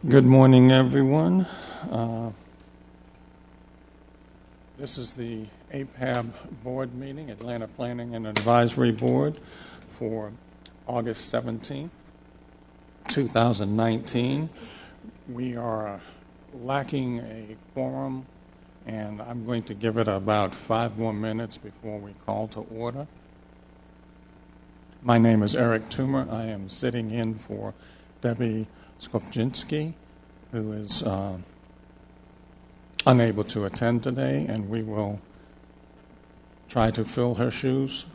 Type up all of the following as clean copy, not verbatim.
Good morning, everyone. This is the APAB board meeting, Atlanta Planning and Advisory Board, for August 17, 2019. We are lacking a quorum, and I'm going to give it about 5 more minutes before we call to order. My name is Eric Toomer. I am sitting in for Debbie Skopczynski, who is unable to attend today, and we will try to fill her shoes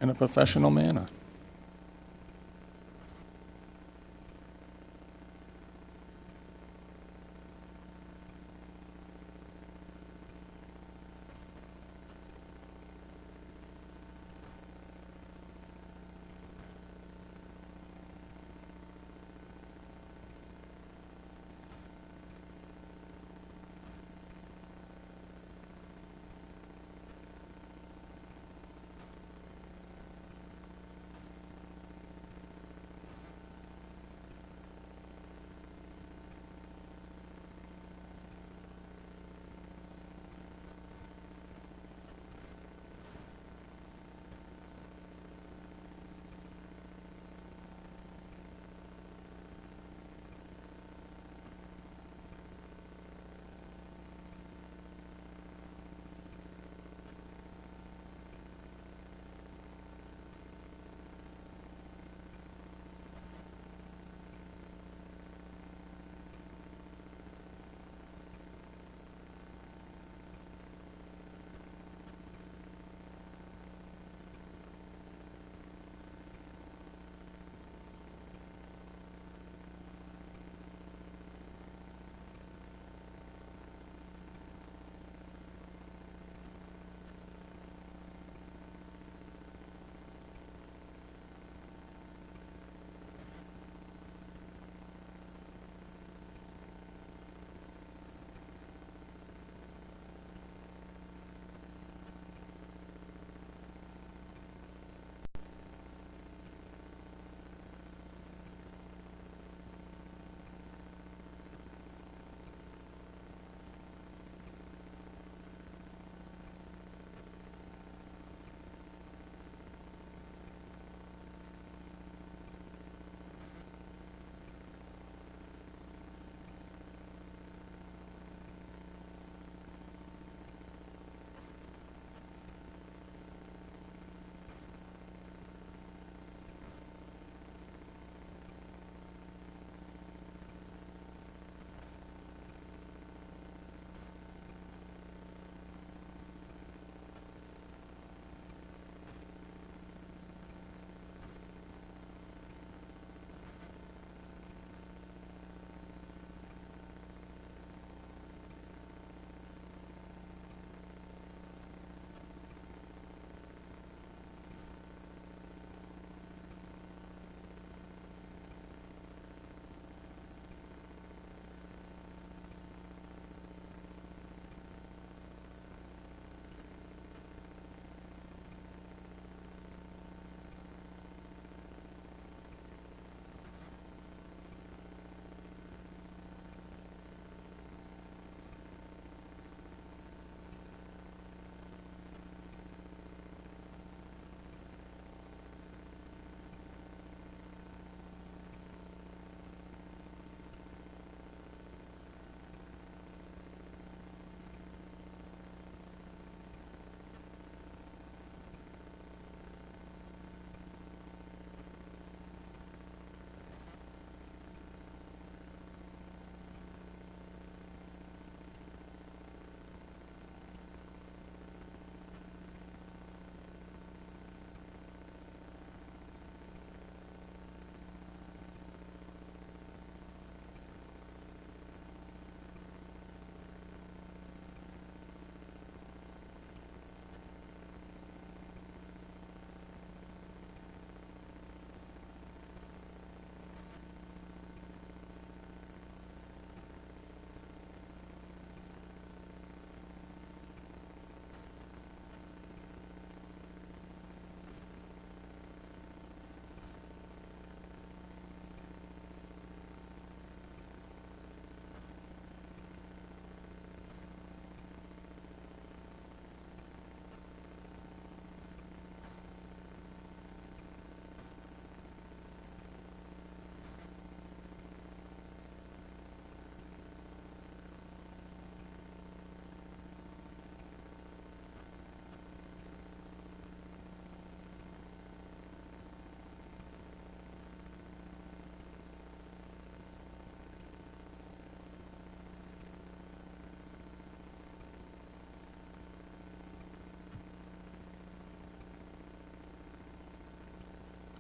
in a professional manner.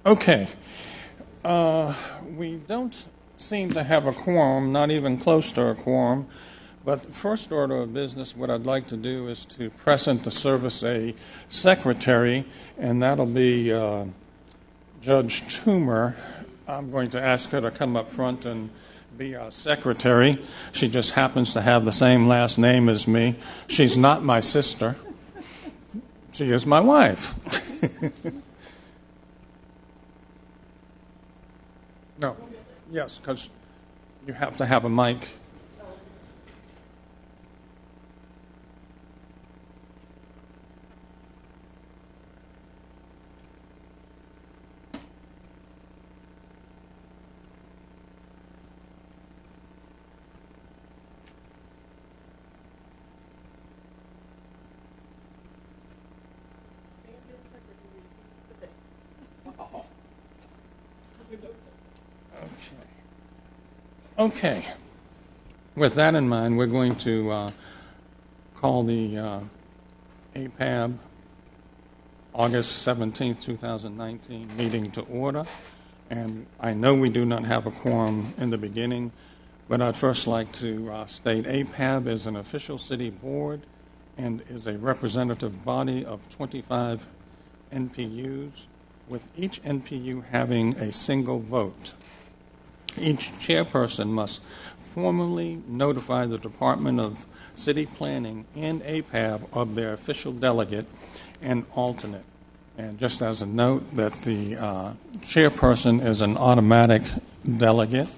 Okay. We don't seem to have a quorum, not even close to a quorum. But the first order of business, what I'd like to do is to present the service a secretary, and that'll be Judge Toomer. I'm going to ask her to come up front and be our secretary. She just happens to have the same last name as me. She's not my sister. She is my wife. No. Yes, because you have to have a mic. Okay. With that in mind, we're going to call the APAB August 17th, 2019 meeting to order. And I know we do not have a quorum in the beginning, but I'd first like to state APAB is an official city board and is a representative body of 25 NPUs, with each NPU having a single vote. Each chairperson must formally notify the Department of City Planning and APAB of their official delegate and alternate. And just as a note, that the chairperson is an automatic delegate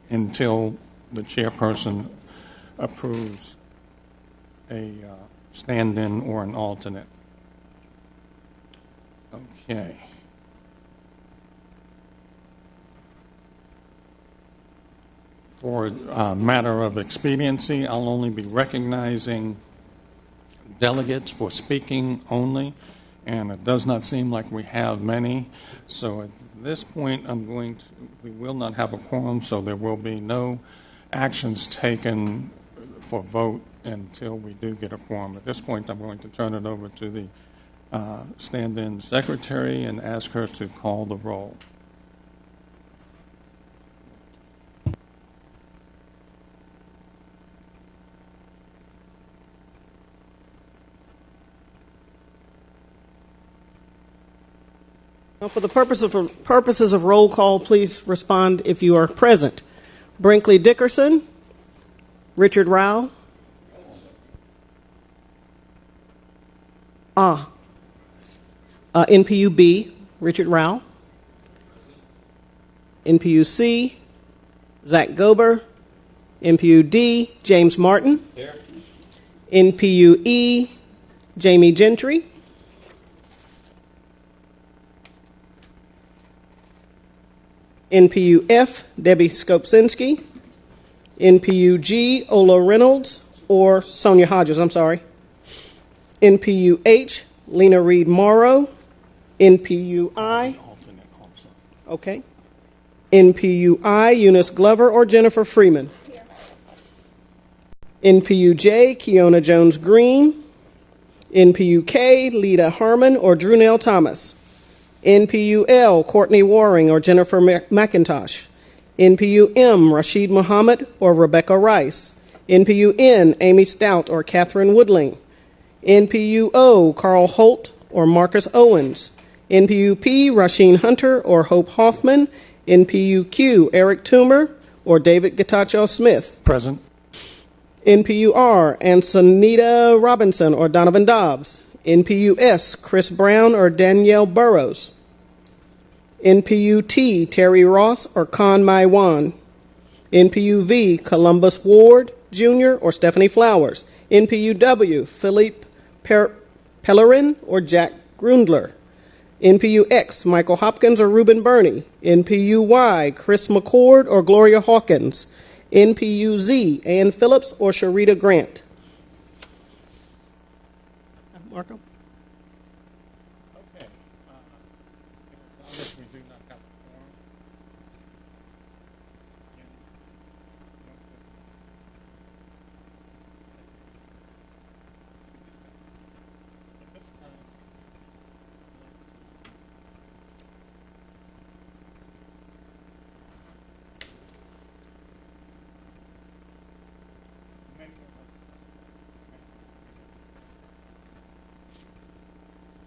until the chairperson approves a stand-in or an alternate. Okay. For a matter of expediency, I'll only be recognizing delegates for speaking only, and it does not seem like we have many. So at this point, we will not have a quorum, so there will be no actions taken for vote until we do get a quorum. At this point, I'm going to turn it over to the stand-in secretary and ask her to call the roll. For the purposes of roll call, please respond if you are present. Brinkley Dickerson, Richard Rao. NPU B, Richard Rao. NPU C, Zach Gober. NPU D, James Martin. Here. NPU E, Jamie Gentry. NPU F, Debbie Skopczynski. NPU G, Ola Reynolds, or Sonia Hodges, I'm sorry. NPU H, Lena Reed Morrow. NPU I. Okay. NPU I, Eunice Glover or Jennifer Freeman. Here. NPU J, Keona Jones Green. NPU K, Lita Harmon or Drunell Thomas. NPU L, Courtney Waring or Jennifer McIntosh. NPU M, Rashid Muhammad or Rebecca Rice. NPU N, Amy Stout or Catherine Woodling. NPU O, Carl Holt or Marcus Owens. NPU P, Rasheen Hunter or Hope Hoffman. NPU Q, Eric Toomer or David Getachew Smith. Present. NPU R, Ansonita Robinson or Donovan Dobbs. NPU S, Chris Brown or Danielle Burrows. NPU T, Terry Ross or Con Mai Wan. NPU V, Columbus Ward Jr. or Stephanie Flowers. NPU W, Philippe Pellerin or Jack Grundler. NPU X, Michael Hopkins or Reuben Burney. NPU Y, Chris McCord or Gloria Hawkins. NPU Z, Ann Phillips or Sharita Grant. Marco? Okay. I guess we do not have a quorum. At this time,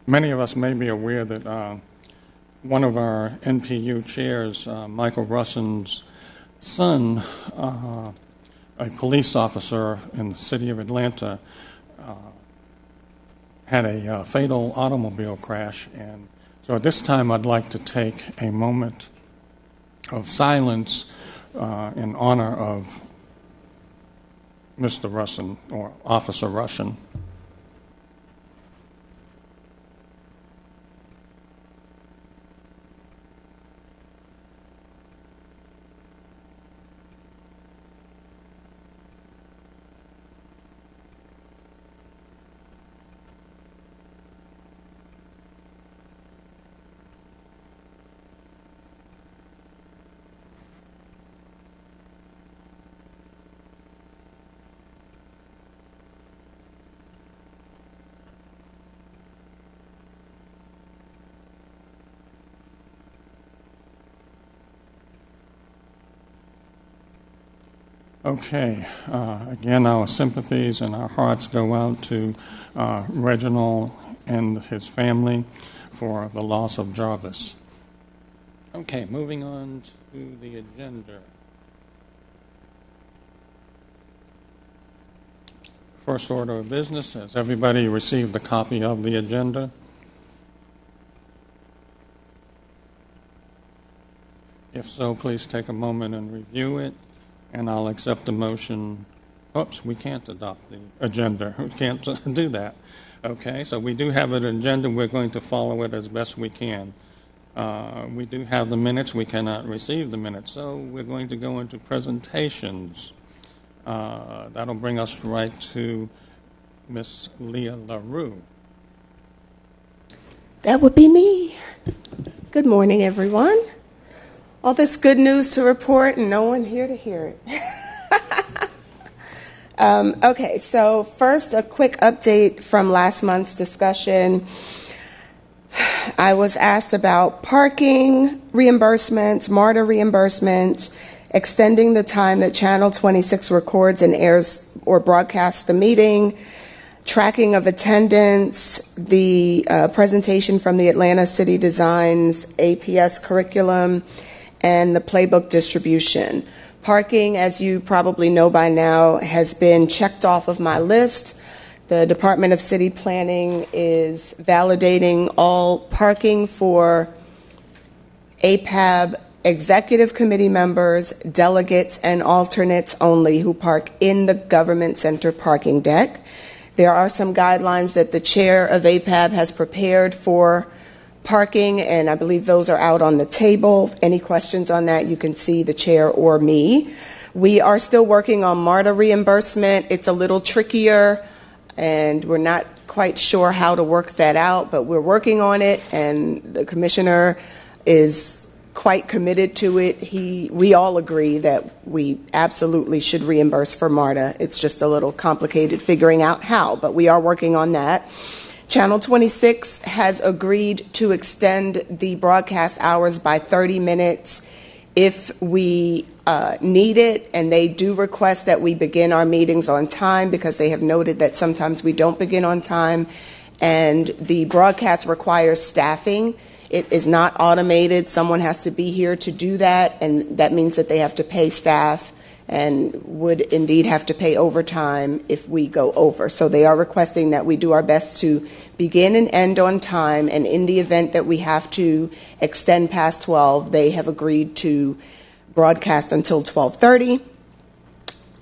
Many of us may be aware that one of our NPU chairs, Michael Russon's son, a police officer in the city of Atlanta, had a fatal automobile crash. And so at this time, I'd like to take a moment of silence in honor of Mr. Russon, or Officer Russon. Okay, again, our sympathies and our hearts go out to Reginald and his family for the loss of Jarvis. Okay, moving on to the agenda. First order of business, has everybody received a copy of the agenda? If so, please take a moment and review it. And I'll accept the motion. Oops, we can't adopt the agenda. We can't do that. Okay, so we do have an agenda. We're going to follow it as best we can. We do have the minutes. We cannot receive the minutes. So we're going to go into presentations. That'll bring us right to Miss Leah LaRue. That would be me. Good morning, everyone. All this good news to report and no one here to hear it. Okay, so first a quick update from last month's discussion. I was asked about parking reimbursements, MARTA reimbursements, extending the time that Channel 26 records and airs or broadcasts the meeting, tracking of attendance, the presentation from the Atlanta City Design's APS curriculum, and the playbook distribution. Parking, as you probably know by now, has been checked off of my list. The Department of City Planning is validating all parking for APAB executive committee members, delegates, and alternates only who park in the government center parking deck. There are some guidelines that the chair of APAB has prepared for parking, and I believe those are out on the table. Any questions on that, you can see the chair or me. We are still working on MARTA reimbursement. It's a little trickier, and we're not quite sure how to work that out, but we're working on it, and the commissioner is quite committed to it. We all agree that we absolutely should reimburse for MARTA. It's just a little complicated figuring out how, but we are working on that. Channel 26 has agreed to extend the broadcast hours by 30 minutes if we need it, and they do request that we begin our meetings on time because they have noted that sometimes we don't begin on time, and the broadcast requires staffing. It is not automated. Someone has to be here to do that, and that means that they have to pay staff and would indeed have to pay overtime if we go over. So they are requesting that we do our best to begin and end on time, and in the event that we have to extend past 12, they have agreed to broadcast until 12:30.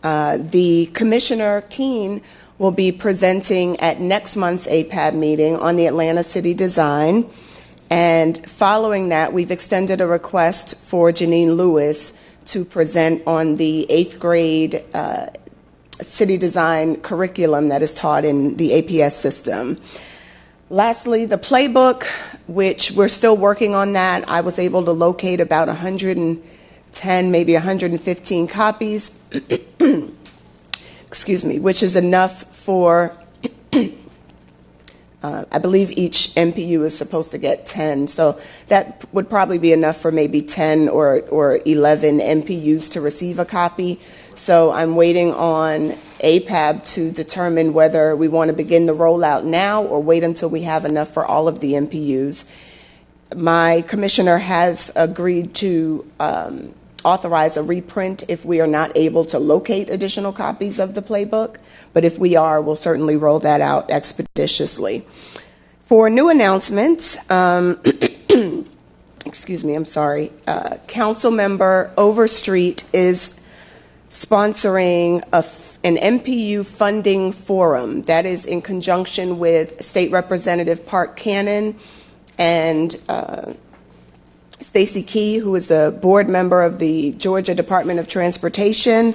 The Commissioner Keene will be presenting at next month's APAB meeting on the Atlanta City Design, and following that, we've extended a request for Janine Lewis to present on the 8th grade city design curriculum that is taught in the APS system. Lastly, the playbook, which we're still working on that. I was able to locate about 110, maybe 115 copies, excuse me, which is enough for, I believe each MPU is supposed to get 10. So that would probably be enough for maybe 10 or 11 MPUs to receive a copy. So I'm waiting on APAB to determine whether we want to begin the rollout now or wait until we have enough for all of the MPUs. My commissioner has agreed to authorize a reprint if we are not able to locate additional copies of the playbook. But if we are, we'll certainly roll that out expeditiously. For new announcements, excuse me, I'm sorry. Councilmember Overstreet is sponsoring an MPU funding forum that is in conjunction with State Representative Park Cannon and Stacy Key, who is a board member of the Georgia Department of Transportation.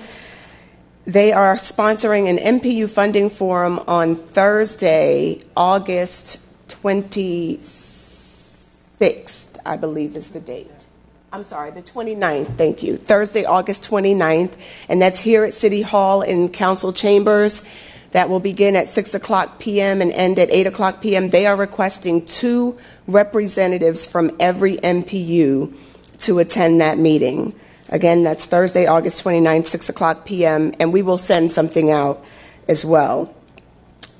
They are sponsoring an MPU funding forum on Thursday, August 26th, I believe is the date. I'm sorry, the 29th, thank you. Thursday, August 29th, and that's here at City Hall in Council Chambers. That will begin at 6 o'clock p.m. and end at 8 o'clock p.m. They are requesting 2 representatives from every MPU to attend that meeting. Again, that's Thursday, August 29th, 6 o'clock p.m., and we will send something out as well.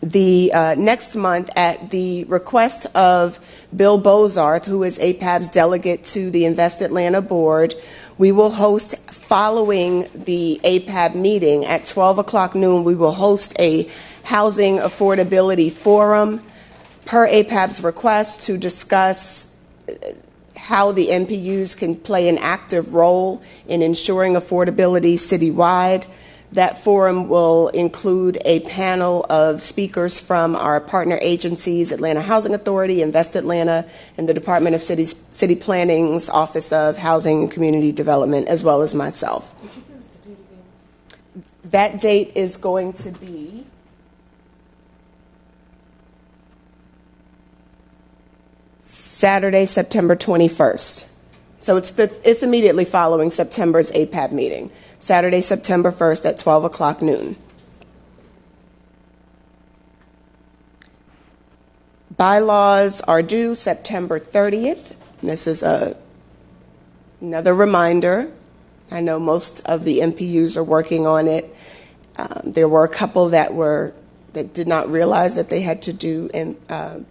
The next month, at the request of Bill Bozarth, who is APAB's delegate to the Invest Atlanta Board, we will host, following the APAB meeting at 12 o'clock noon, we will host a housing affordability forum per APAB's request to discuss how the MPUs can play an active role in ensuring affordability citywide. That forum will include a panel of speakers from our partner agencies, Atlanta Housing Authority, Invest Atlanta, and the Department of City Planning's Office of Housing and Community Development, as well as myself. Would you give us the date again? That date is going to be Saturday, September 21st. So it's immediately following September's APAB meeting. Saturday, September 1st at 12 o'clock noon. Bylaws are due September 30th. This is another reminder. I know most of the MPUs are working on it. There were a couple that did not realize that they had to do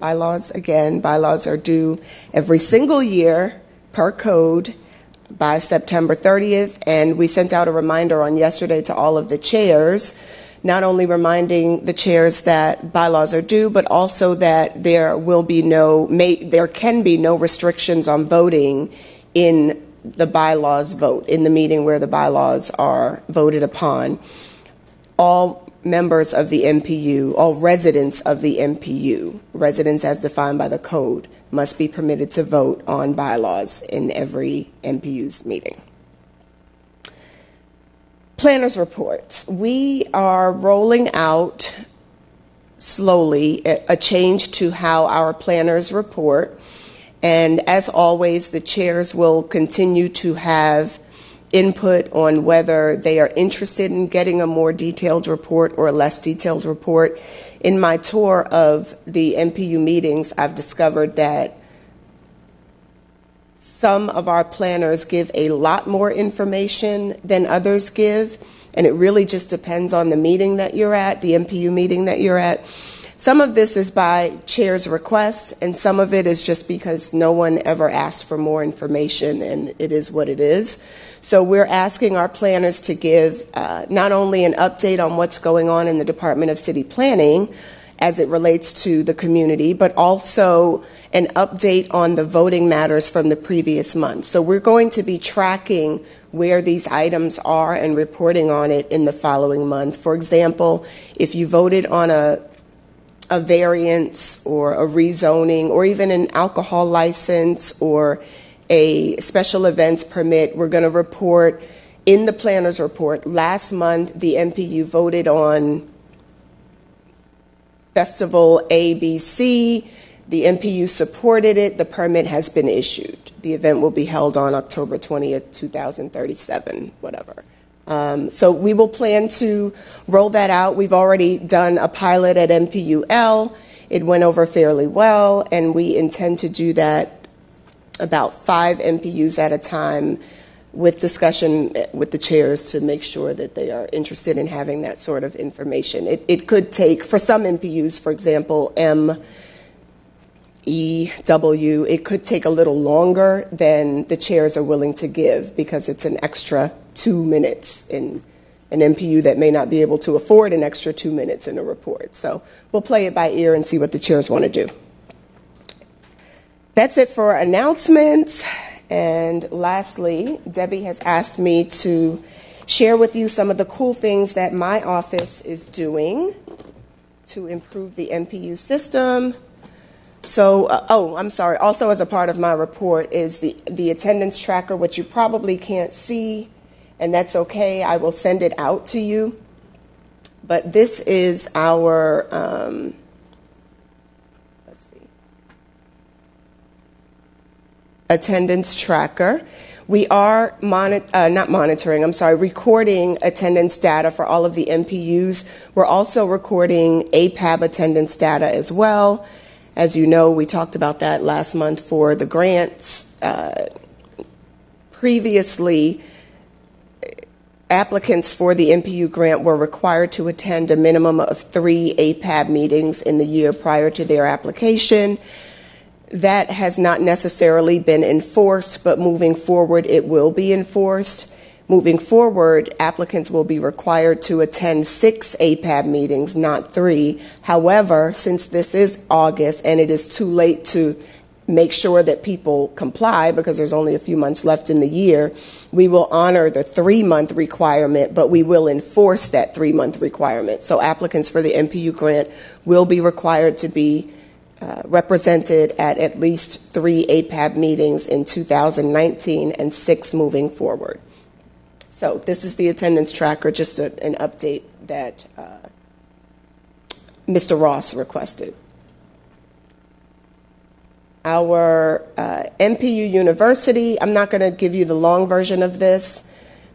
bylaws. Again, bylaws are due every single year per code by September 30th, and we sent out a reminder on yesterday to all of the chairs, not only reminding the chairs that bylaws are due, but also that there can be no restrictions on voting in the bylaws vote, in the meeting where the bylaws are voted upon. All members of the MPU, all residents of the MPU, residents as defined by the code, must be permitted to vote on bylaws in every MPU's meeting. Planners reports. We are rolling out slowly a change to how our planners report. And as always, the chairs will continue to have input on whether they are interested in getting a more detailed report or a less detailed report. In my tour of the MPU meetings, I've discovered that some of our planners give a lot more information than others give, and it really just depends on the meeting that you're at, the MPU meeting that you're at. Some of this is by chair's request, and some of it is just because no one ever asked for more information, and it is what it is. So we're asking our planners to give not only an update on what's going on in the Department of City Planning as it relates to the community, but also an update on the voting matters from the previous month. So we're going to be tracking where these items are and reporting on it in the following month. For example, if you voted on a variance or a rezoning or even an alcohol license or a special events permit, we're going to report in the planner's report. Last month, the MPU voted on Festival ABC. The MPU supported it. The permit has been issued. The event will be held on October 20th, 2037, whatever. So we will plan to roll that out. We've already done a pilot at MPUL. It went over fairly well, and we intend to do that about 5 MPUs at a time with discussion with the chairs to make sure that they are interested in having that sort of information. It could take, for some MPUs, for example, M, E, W, it could take a little longer than the chairs are willing to give because it's an extra 2 minutes in an MPU that may not be able to afford an extra 2 minutes in a report. So we'll play it by ear and see what the chairs want to do. That's it for announcements. And lastly, Debbie has asked me to share with you some of the cool things that my office is doing to improve the MPU system. So, I'm sorry, also as a part of my report is the attendance tracker, which you probably can't see, and that's okay. I will send it out to you. But this is our, attendance tracker. We are recording attendance data for all of the MPUs. We're also recording APAB attendance data as well. As you know, we talked about that last month for the grants. Previously, applicants for the MPU grant were required to attend a minimum of 3 APAB meetings in the year prior to their application. That has not necessarily been enforced, but moving forward, it will be enforced. Moving forward, applicants will be required to attend 6 APAB meetings, not 3. However, since this is August and it is too late to make sure that people comply because there's only a few months left in the year, we will honor the 3-month requirement, but we will enforce that 3-month requirement. So applicants for the MPU grant will be required to be represented at least 3 APAB meetings in 2019 and 6 moving forward. So this is the attendance tracker, just an update that Mr. Ross requested. Our MPU University, I'm not going to give you the long version of this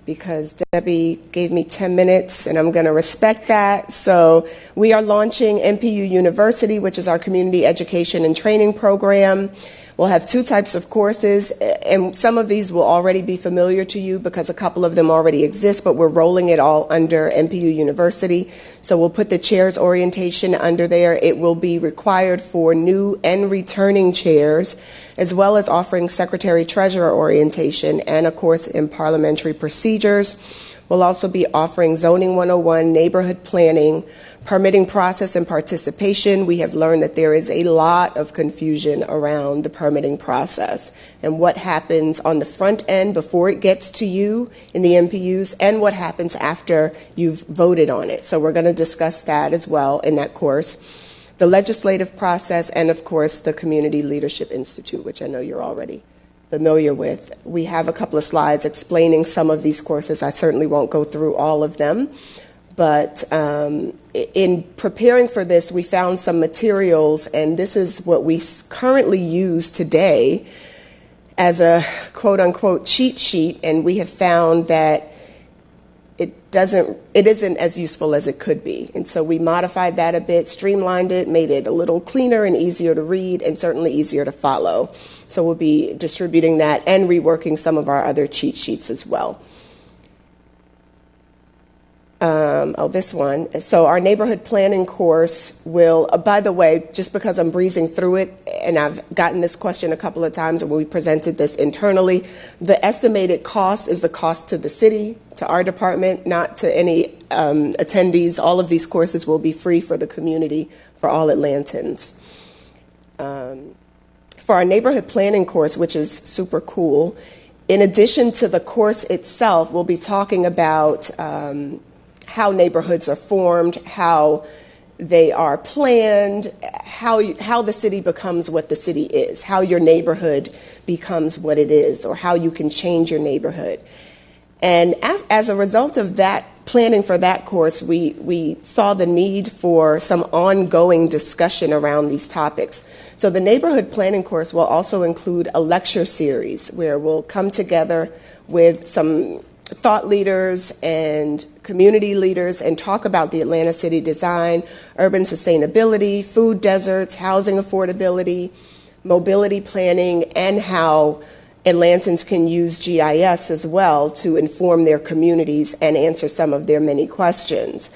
because Debbie gave me 10 minutes and I'm going to respect that. So we are launching MPU University, which is our community education and training program. We'll have 2 types of courses, and some of these will already be familiar to you because a couple of them already exist, but we're rolling it all under MPU University. So we'll put the chairs orientation under there. It will be required for new and returning chairs, as well as offering secretary-treasurer orientation and a course in parliamentary procedures. We'll also be offering Zoning 101, neighborhood planning, permitting process and participation. We have learned that there is a lot of confusion around the permitting process and what happens on the front end before it gets to you in the MPUs and what happens after you've voted on it. So we're going to discuss that as well in that course. The legislative process and, of course, the Community Leadership Institute, which I know you're already familiar with. We have a couple of slides explaining some of these courses. I certainly won't go through all of them. But in preparing for this, we found some materials, and this is what we currently use today as a quote-unquote cheat sheet, and we have found that it isn't as useful as it could be. And so we modified that a bit, streamlined it, made it a little cleaner and easier to read, and certainly easier to follow. So we'll be distributing that and reworking some of our other cheat sheets as well. This one. So our neighborhood planning course will, by the way, just because I'm breezing through it, and I've gotten this question a couple of times when we presented this internally, the estimated cost is the cost to the city, to our department, not to any attendees. All of these courses will be free for the community, for all Atlantans. For our neighborhood planning course, which is super cool, in addition to the course itself, we'll be talking about how neighborhoods are formed, how they are planned, how the city becomes what the city is, how your neighborhood becomes what it is, or how you can change your neighborhood. And as a result of that, planning for that course, we saw the need for some ongoing discussion around these topics. So the neighborhood planning course will also include a lecture series where we'll come together with some thought leaders and community leaders and talk about the Atlanta city design, urban sustainability, food deserts, housing affordability, mobility planning, and how Atlantans can use GIS as well to inform their communities and answer some of their many questions.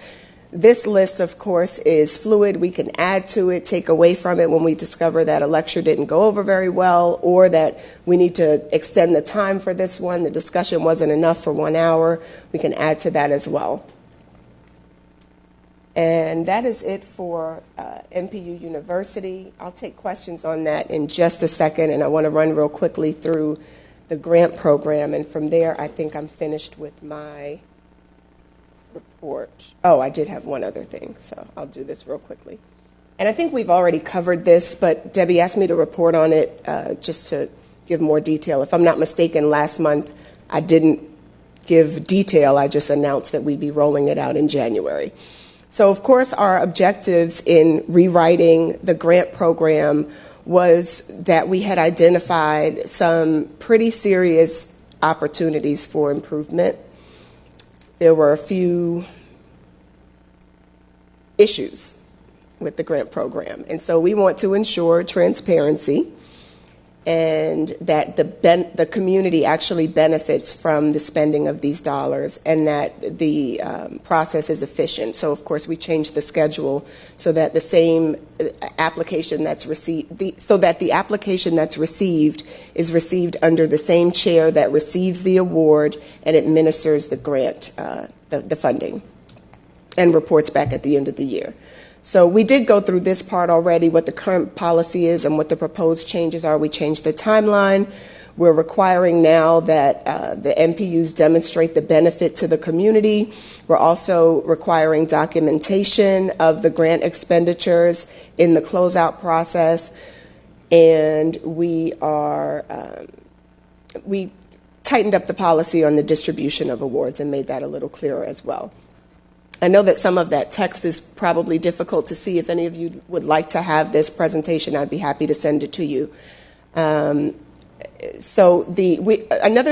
This list, of course, is fluid. We can add to it, take away from it when we discover that a lecture didn't go over very well, or that we need to extend the time for this one. The discussion wasn't enough for 1 hour. We can add to that as well. And that is it for NPU University. I'll take questions on that in just a second, and I want to run real quickly through the grant program, and from there I think I'm finished with my report. Oh, I did have one other thing, so I'll do this real quickly. And I think we've already covered this, but Debbie asked me to report on it just to give more detail. If I'm not mistaken, last month I didn't give detail. I just announced that we'd be rolling it out in January. So, of course, our objectives in rewriting the grant program was that we had identified some pretty serious opportunities for improvement. There were a few issues with the grant program, and so we want to ensure transparency and that the community actually benefits from the spending of these dollars, and that the process is efficient. So, of course, we changed the schedule so that the same application that's received, the application that's received is received under the same chair that receives the award and administers the grant, the funding, and reports back at the end of the year. So we did go through this part already, what the current policy is and what the proposed changes are. We changed the timeline. We're requiring now that the NPUs demonstrate the benefit to the community. We're also requiring documentation of the grant expenditures in the closeout process. And we tightened up the policy on the distribution of awards and made that a little clearer as well. I know that some of that text is probably difficult to see. If any of you would like to have this presentation, I'd be happy to send it to you. Another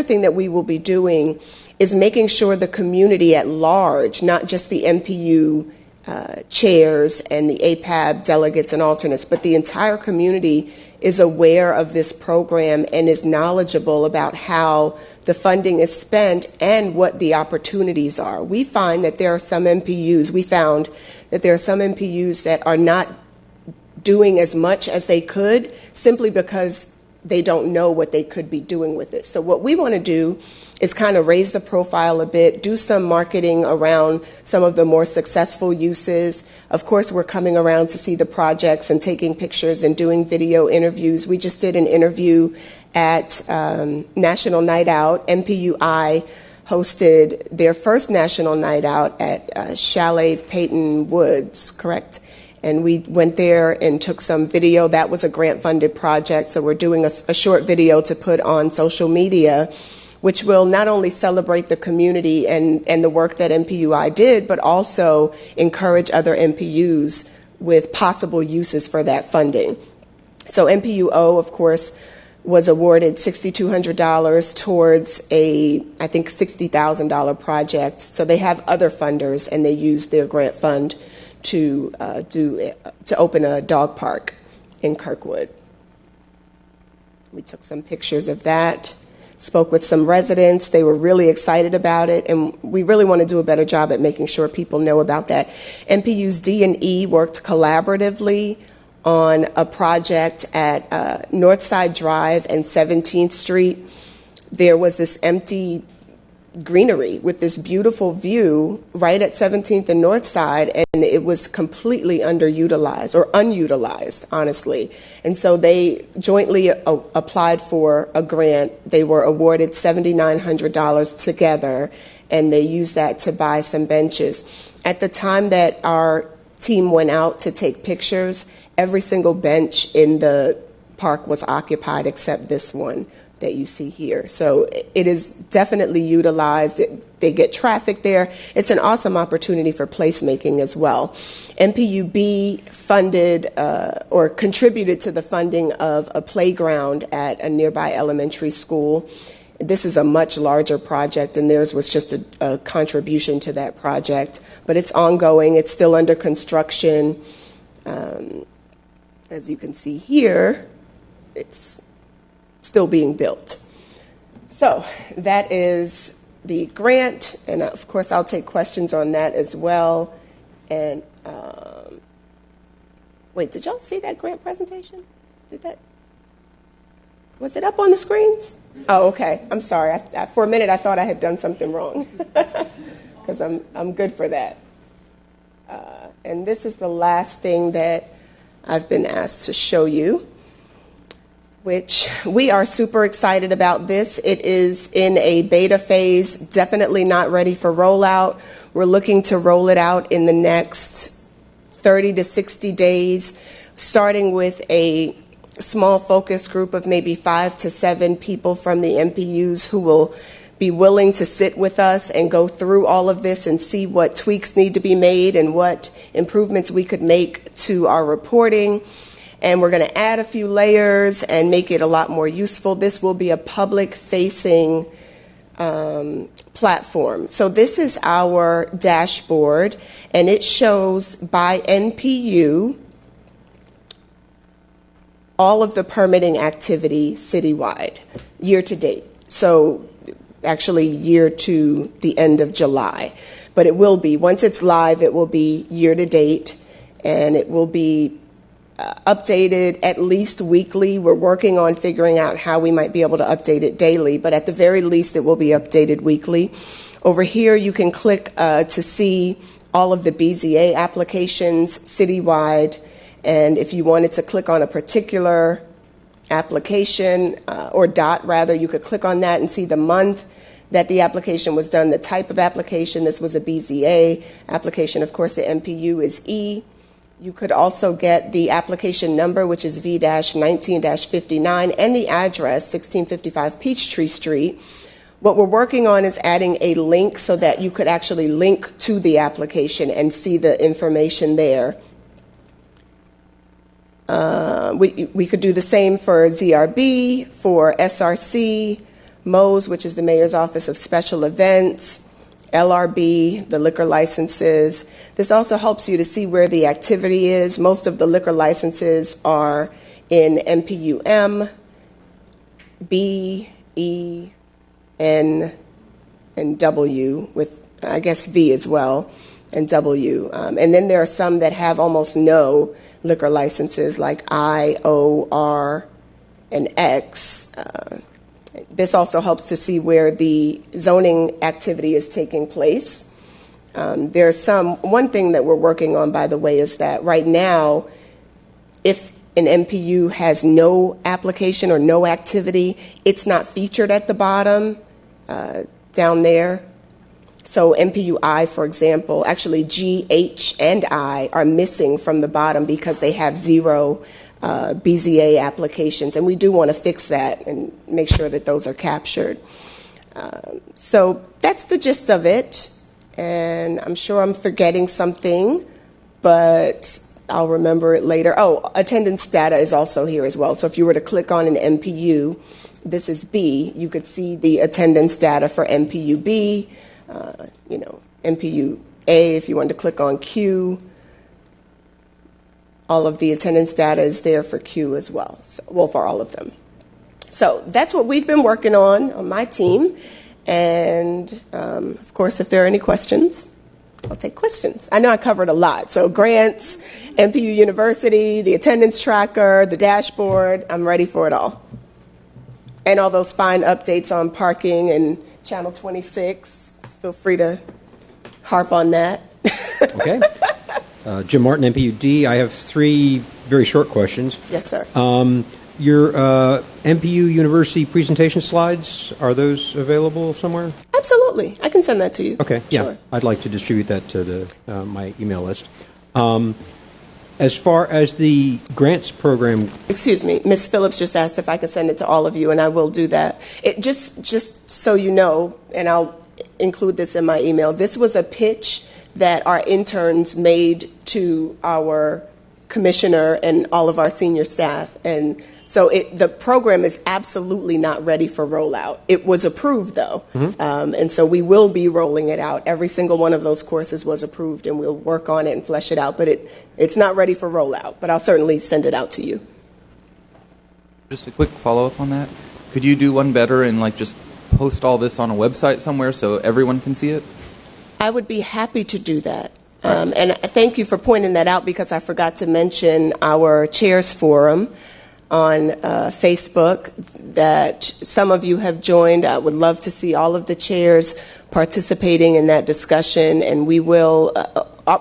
thing that we will be doing is making sure the community at large, not just the NPU chairs and the APAB delegates and alternates, but the entire community is aware of this program and is knowledgeable about how the funding is spent and what the opportunities are. We found that there are some NPUs that are not doing as much as they could simply because they don't know what they could be doing with it. So what we want to do is kind of raise the profile a bit, do some marketing around some of the more successful uses. Of course, we're coming around to see the projects and taking pictures and doing video interviews. We just did an interview at National Night Out. NPUI hosted their first National Night Out at Chalet Peyton Woods, correct? And we went there and took some video. That was a grant-funded project, so we're doing a short video to put on social media, which will not only celebrate the community and the work that NPUI did, but also encourage other NPUs with possible uses for that funding. So NPUO, of course, was awarded $6,200 towards a, I think, $60,000 project. So they have other funders, and they use their grant fund to open a dog park in Kirkwood. We took some pictures of that, spoke with some residents. They were really excited about it, and we really want to do a better job at making sure people know about that. NPUs D and E worked collaboratively on a project at Northside Drive and 17th Street. There was this empty greenery with this beautiful view right at 17th and Northside, and it was completely underutilized or unutilized, honestly. And so they jointly applied for a grant. They were awarded $7,900 together, and they used that to buy some benches. At the time that our team went out to take pictures, every single bench in the park was occupied except this one that you see here. So it is definitely utilized. They get traffic there. It's an awesome opportunity for placemaking as well. NPUB funded or contributed to the funding of a playground at a nearby elementary school. This is a much larger project, and theirs was just a contribution to that project. But it's ongoing. It's still under construction. As you can see here, it's still being built. So that is the grant, and of course I'll take questions on that as well. And wait, did y'all see that grant presentation? Was it up on the screens? Oh, okay. I'm sorry. For a minute I thought I had done something wrong, because I'm good for that. And this is the last thing that I've been asked to show you, which we are super excited about this. It is in a beta phase, definitely not ready for rollout. We're looking to roll it out in the next 30 to 60 days, starting with a small focus group of maybe 5 to 7 people from the MPUs who will be willing to sit with us and go through all of this and see what tweaks need to be made and what improvements we could make to our reporting. And we're going to add a few layers and make it a lot more useful. This will be a public-facing platform. So this is our dashboard, and it shows by NPU all of the permitting activity citywide, year to date. So actually year to the end of July. But it will be, once it's live, it will be year to date, and it will be updated at least weekly. We're working on figuring out how we might be able to update it daily, but at the very least, it will be updated weekly. Over here, you can click to see all of the BZA applications citywide, and if you wanted to click on a particular application, or dot rather, you could click on that and see the month that the application was done, the type of application. This was a BZA application. Of course, the MPU is E. You could also get the application number, which is V-19-59, and the address, 1655 Peachtree Street. What we're working on is adding a link so that you could actually link to the application and see the information there. We could do the same for ZRB, for SRC, MOS, which is the Mayor's Office of Special Events, LRB, the liquor licenses. This also helps you to see where the activity is. Most of the liquor licenses are in MPU M, B, E, N, and W, with, I guess, V as well, and W. And then there are some that have almost no liquor licenses, like I, O, R, and X. This also helps to see where the zoning activity is taking place. One thing that we're working on, by the way, is that right now, if an MPU has no application or no activity, it's not featured at the bottom down there. So MPU I, for example, actually G, H, and I are missing from the bottom because they have 0 BZA applications, and we do want to fix that and make sure that those are captured. So that's the gist of it, and I'm sure I'm forgetting something, but I'll remember it later. Oh, attendance data is also here as well. So if you were to click on an MPU, this is B, you could see the attendance data for MPU B, MPU A, if you wanted to click on Q. All of the attendance data is there for Q as well, for all of them. So that's what we've been working on my team. And, of course, if there are any questions, I'll take questions. I know I covered a lot. So grants, MPU University, the attendance tracker, the dashboard, I'm ready for it all. And all those fine updates on parking and Channel 26. Feel free to harp on that. Okay. Jim Martin, MPUD. I have 3 very short questions. Yes, sir. Your MPU University presentation slides, are those available somewhere? Absolutely. I can send that to you. Okay, yeah. Sure. I'd like to distribute that to my email list. As far as the grants program... Excuse me. Ms. Phillips just asked if I could send it to all of you, and I will do that. Just so you know, and I'll include this in my email, this was a pitch that our interns made to our commissioner and all of our senior staff. And so the program is absolutely not ready for rollout. It was approved, though. Mm-hmm. And so we will be rolling it out. Every single one of those courses was approved, and we'll work on it and flesh it out. But it's not ready for rollout, but I'll certainly send it out to you. Just a quick follow-up on that. Could you do one better and just post all this on a website somewhere so everyone can see it? I would be happy to do that. And thank you for pointing that out, because I forgot to mention our Chairs Forum on Facebook that some of you have joined. I would love to see all of the chairs participating in that discussion, and we will.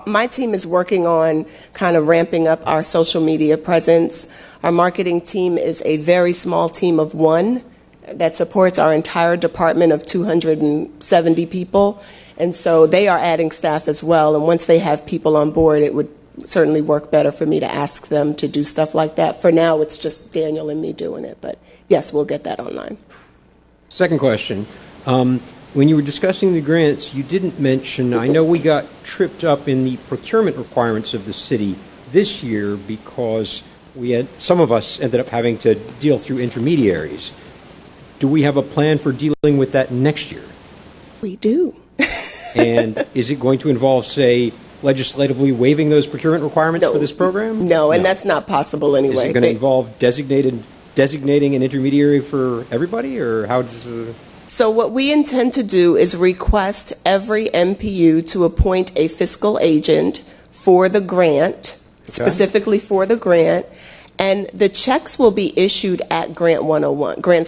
My team is working on kind of ramping up our social media presence. Our marketing team is a very small team of one that supports our entire department of 270 people, and so they are adding staff as well. And once they have people on board, it would certainly work better for me to ask them to do stuff like that. For now, it's just Daniel and me doing it, but yes, we'll get that online. Second question. When you were discussing the grants, you didn't mention, I know we got tripped up in the procurement requirements of the city this year because some of us ended up having to deal through intermediaries. Do we have a plan for dealing with that next year? We do. And is it going to involve, say, legislatively waiving those procurement requirements for this program? No, and that's not possible anyway. Is it going to involve designating an intermediary for everybody, or how does So what we intend to do is request every MPU to appoint a fiscal agent for the grant, specifically for the grant, and the checks will be issued at Grants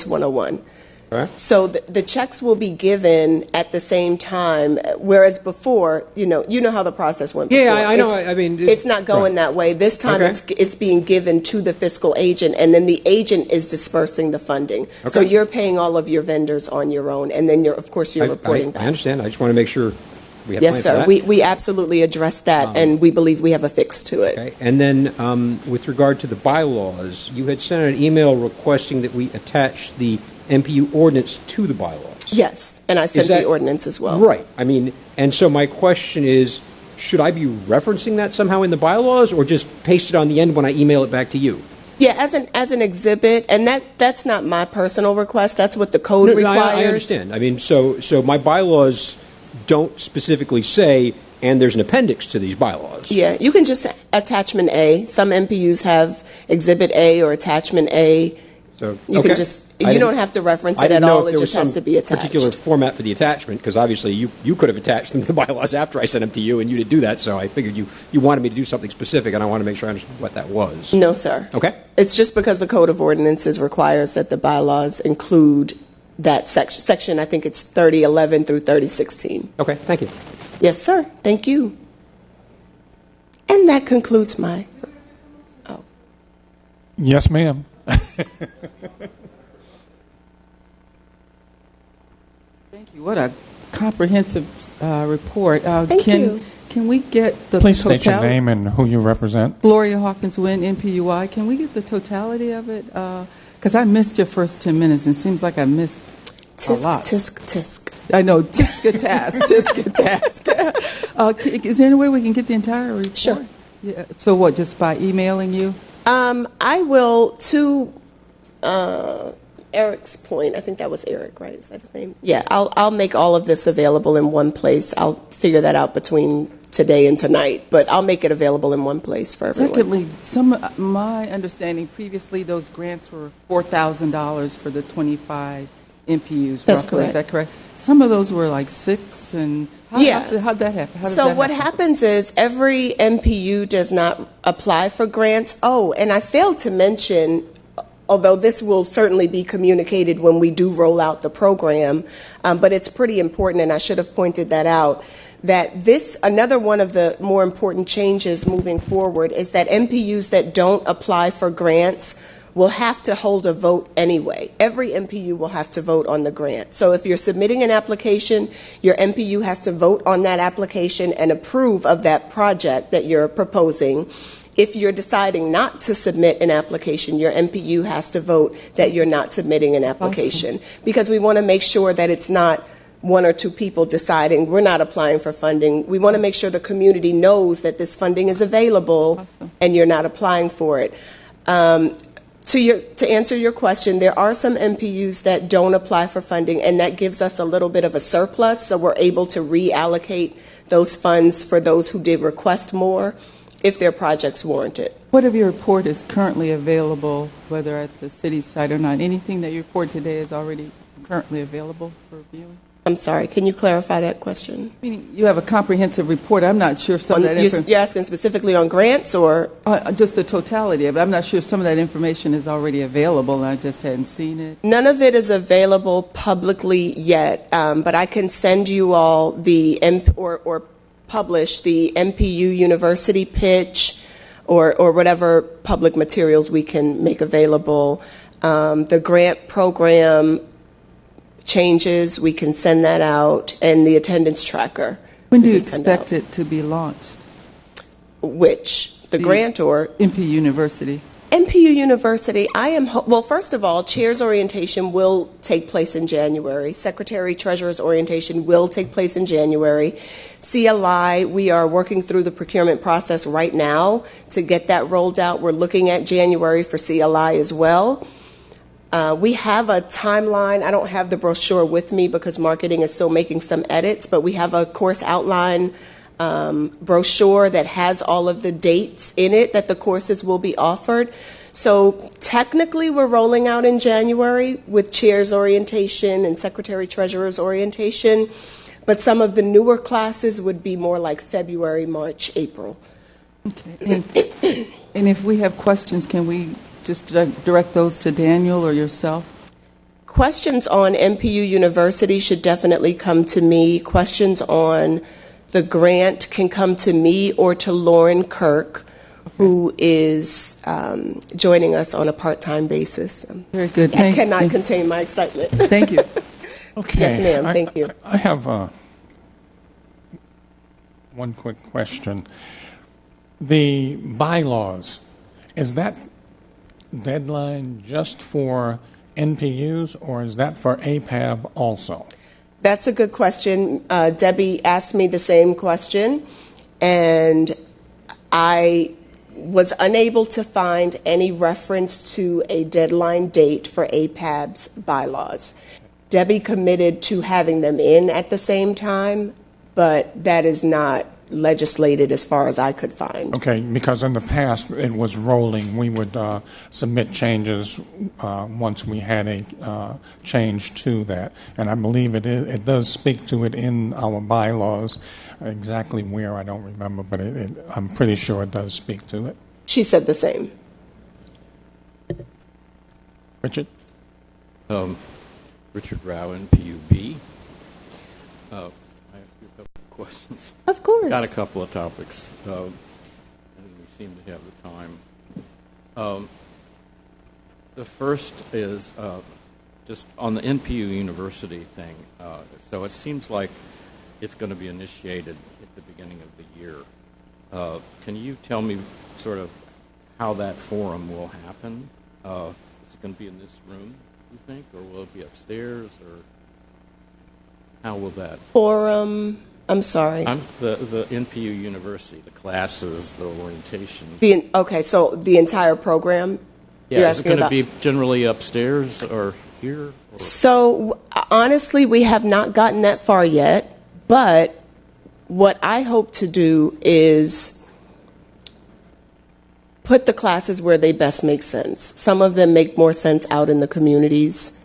101. Okay. So the checks will be given at the same time, whereas before, you know how the process went before. Yeah, I know. I mean, it's not going that way. This time, it's being given to the fiscal agent, and then the agent is dispersing the funding. Okay. So you're paying all of your vendors on your own, and then you're reporting back. I understand. I just want to make sure we have Yes, plans sir. for that. We absolutely addressed that, and we believe we have a fix to it. Okay. And then with regard to the bylaws, you had sent an email requesting that we attach the MPU ordinance to the bylaws. Yes, and I sent the ordinance as well. Right. I mean, and so my question is, should I be referencing that somehow in the bylaws, or just paste it on the end when I email it back to you? Yeah, as an exhibit, and that's not my personal request. That's what the code requires. I understand. I mean, so my bylaws don't specifically say, and there's an appendix to these bylaws. Yeah, you can just attachment A. Some MPUs have exhibit A or attachment A. So you can just. You don't have to reference it at all. It just has to be attached. Particular format for the attachment, because obviously you could have attached them to the bylaws after I sent them to you, and you didn't do that. So I figured you wanted me to do something specific, and I want to make sure I understand what that was. No, sir. Okay. It's just because the Code of Ordinances requires that the bylaws include that section. I think it's 3011 through 3016. Okay. Thank you. Yes, sir. Thank you. And that concludes my. Oh. Yes, ma'am. Thank you. What a comprehensive report. Thank you. Can we get the Please totality? state your name and who you represent. Gloria Hawkins Wynn, NPUI. Can we get the totality of it? Because I missed your first 10 minutes, and it seems like I missed a lot. Tisk. I know, tisk-a-task, tisk-a-task. Is there any way we can get the entire report? Sure. Yeah. So what, just by emailing you? I will, to Eric's point, I think that was Eric, right? Is that his name? Yeah, I'll make all of this available in one place. I'll figure that out between today and tonight, but I'll make it available in one place for everyone. Secondly, my understanding previously, those grants were $4,000 for the 25 MPUs. That's roughly. correct. Is that correct? Some of those were like 6, and how'd that happen? What happens is every MPU does not apply for grants. Oh, and I failed to mention, although this will certainly be communicated when we do roll out the program, but it's pretty important, and I should have pointed that out, that another one of the more important changes moving forward is that MPUs that don't apply for grants will have to hold a vote anyway. Every MPU will have to vote on the grant. So if you're submitting an application, your MPU has to vote on that application and approve of that project that you're proposing. If you're deciding not to submit an application, your MPU has to vote that you're not submitting an application. Awesome. Because we want to make sure that it's not one or two people deciding we're not applying for funding. We want to make sure the community knows that this funding is available. Awesome. And you're not applying for it. To answer your question, there are some MPUs that don't apply for funding, and that gives us a little bit of a surplus, so we're able to reallocate those funds for those who did request more if their projects warrant it. What of your report is currently available, whether at the city site or not? Anything that you report today is already currently available for viewing? I'm sorry, can you clarify that question? Meaning you have a comprehensive report. I'm not sure if some of that information, You're asking specifically on grants or? just the totality of it. I'm not sure if some of that information is already available and I just hadn't seen it. None of it is available publicly yet, but I can send you all the or publish the MPU University pitch or whatever public materials we can make available. The grant program changes, we can send that out, and the attendance tracker. When do you we send expect out. it to be launched? Which? The grant or? MP University. MPU University, well, first of all, Chair's orientation will take place in January. Secretary Treasurer's orientation will take place in January. CLI, we are working through the procurement process right now to get that rolled out. We're looking at January for CLI as well. We have a timeline. I don't have the brochure with me because marketing is still making some edits, but we have a course outline brochure that has all of the dates in it that the courses will be offered. So technically we're rolling out in January with Chair's orientation and Secretary Treasurer's orientation, but some of the newer classes would be more like February, March, April. Okay. And if we have questions, can we just direct those to Daniel or yourself? Questions on MPU University should definitely come to me. Questions on the grant can come to me or to Lauren Kirk, who is joining us on a part-time basis. Very good. I cannot contain my excitement. Thank you. Okay. Yes, ma'am. Thank you. I have one quick question. The bylaws, is that deadline just for NPUs or is that for APAB also? That's a good question. Debbie asked me the same question, and I was unable to find any reference to a deadline date for APAB's bylaws. Debbie committed to having them in at the same time, but that is not legislated as far as I could find. Okay, because in the past it was rolling. We would submit changes once we had a change to that. And I believe it does speak to it in our bylaws. Exactly where, I don't remember, but I'm pretty sure it does speak to it. She said the same. Richard? Richard Rowan, PUB. I have a couple of questions. Of course. Got a couple of topics, and we seem to have the time. The first is just on the NPU University thing. So it seems like it's going to be initiated at the beginning of the year. Can you tell me sort of how that forum will happen? Is it going to be in this room, you think, or will it be upstairs, or how will that? Forum, I'm sorry. The NPU University, the classes, the orientations. Okay, so the entire program? Yeah, is it going to be generally upstairs or here? Or? So honestly, we have not gotten that far yet, but what I hope to do is put the classes where they best make sense. Some of them make more sense out in the communities.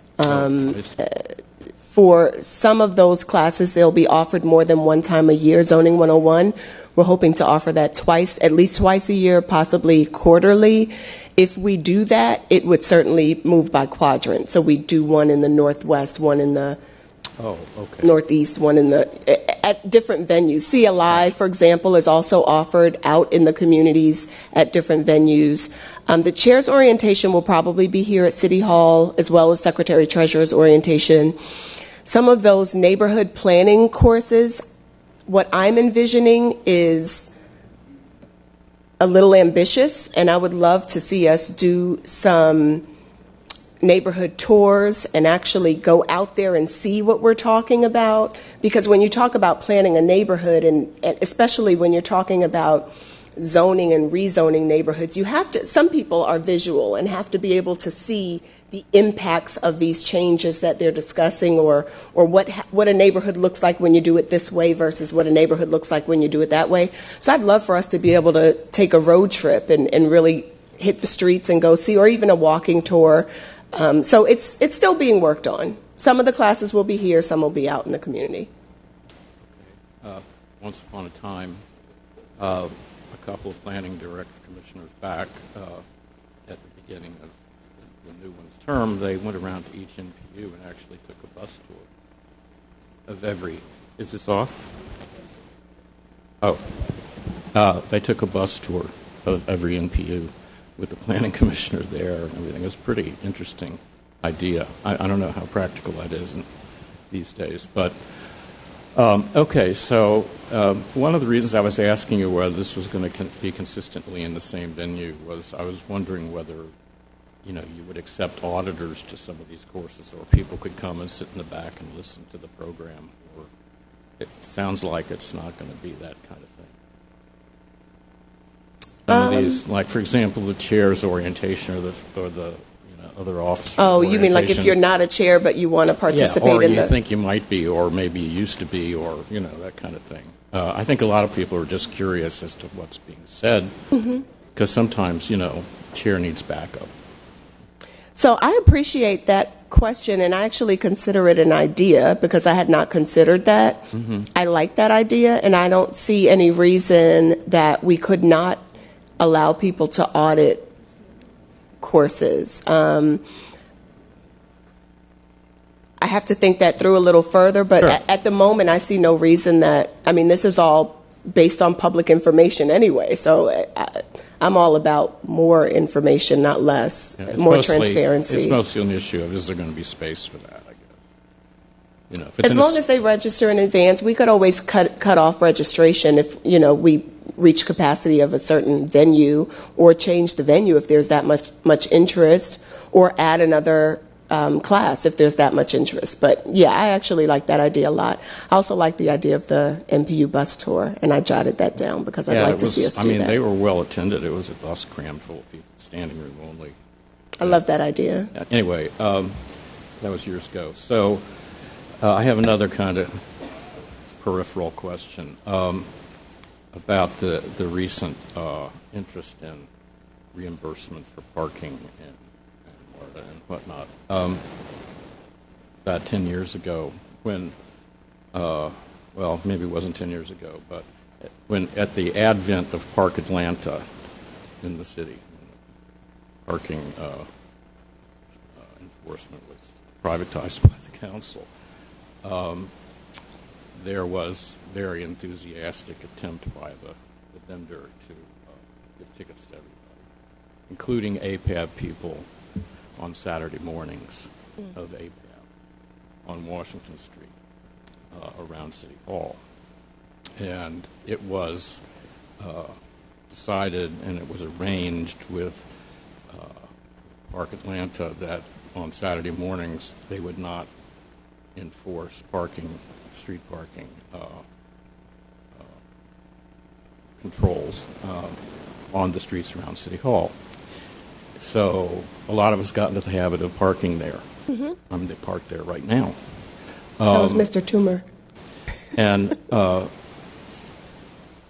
For some of those classes, they'll be offered more than one time a year. Zoning 101, we're hoping to offer that at least twice a year, possibly quarterly. If we do that, it would certainly move by quadrant. So we do one in the Northwest, one in the Northeast, one in at different venues. CLI, for example, is also offered out in the communities at different venues. The chair's orientation will probably be here at City Hall, as well as Secretary Treasurer's orientation. Some of those neighborhood planning courses, what I'm envisioning is a little ambitious, and I would love to see us do some neighborhood tours and actually go out there and see what we're talking about. Because when you talk about planning a neighborhood, and especially when you're talking about zoning and rezoning neighborhoods, some people are visual and have to be able to see the impacts of these changes that they're discussing, or what a neighborhood looks like when you do it this way versus what a neighborhood looks like when you do it that way. So I'd love for us to be able to take a road trip and really hit the streets and go see, or even a walking tour. So it's still being worked on. Some of the classes will be here, some will be out in the community. Once upon a time, a couple of planning director commissioners back at the beginning of the new one's term, they went around to each NPU and actually took a bus tour of every. Is this off? Oh. They took a bus tour of every NPU with the planning commissioner there and everything. It was a pretty interesting idea. I don't know how practical that is these days. But, okay, so one of the reasons I was asking you whether this was going to be consistently in the same venue was I was wondering whether, you know, you would accept auditors to some of these courses, or people could come and sit in the back and listen to the program. Or it sounds like it's not going to be that kind of thing. Some of these, like, for example, the chair's orientation or the other officers' Oh, you mean like if orientation. you're not a chair but you want to participate or in you the... think you might be, or maybe you used to be, or, you know, that kind of thing. I think a lot of people are just curious as to what's being said, because sometimes, you know, chair needs backup. So I appreciate that question, and I actually consider it an idea because I had not considered that. I like that idea, and I don't see any reason that we could not allow people to audit courses. I have to think that through a little further, but Sure. at the moment I see no reason that, I mean, this is all based on public information anyway, so I'm all about more information, not less, Yeah, more transparency. It's mostly an issue of is there going to be space for that, I guess. You know, if it's As long as they register in advance, we could always cut off registration if, you know, we reach capacity of a certain venue, or change the venue if there's that much interest, or add another class if there's that much interest. But yeah, I actually like that idea a lot. I also like the idea of the NPU bus tour, and I jotted that down because I'd like to see us do that. they were well attended. It was a bus crammed full of people, standing room only. I love that idea. Anyway, that was years ago. So I have another kind of peripheral question about the recent interest in reimbursement for parking and whatnot. About 10 years ago, when, well, maybe it wasn't 10 years ago, but when at the advent of Park Atlanta in the city, parking enforcement was privatized by the council. There was very enthusiastic attempt by the vendor to give tickets to everybody, including APAB people on Saturday mornings of APAB on Washington Street around City Hall. And it was decided and it was arranged with Park Atlanta that on Saturday mornings they would not enforce street parking controls on the streets around City Hall. So a lot of us got into the habit of parking there. I mean, they park there right now. That was Mr. Toomer. And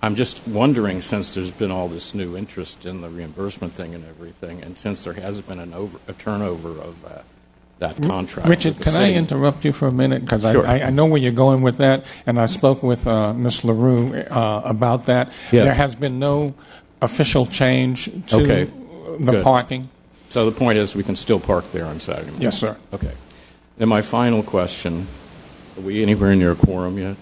I'm just wondering, since there's been all this new interest in the reimbursement thing and everything, and since there has been a turnover of that contract. Richard, with the can city. I interrupt you for a minute? Because Sure. I know where you're going with that, and I spoke with Ms. LaRue about that. Yeah. There has been no official change to Okay. the Good. parking. So the point is we can still park there on Saturday morning? Yes, sir. Okay. Then my final question, are we anywhere near a quorum yet?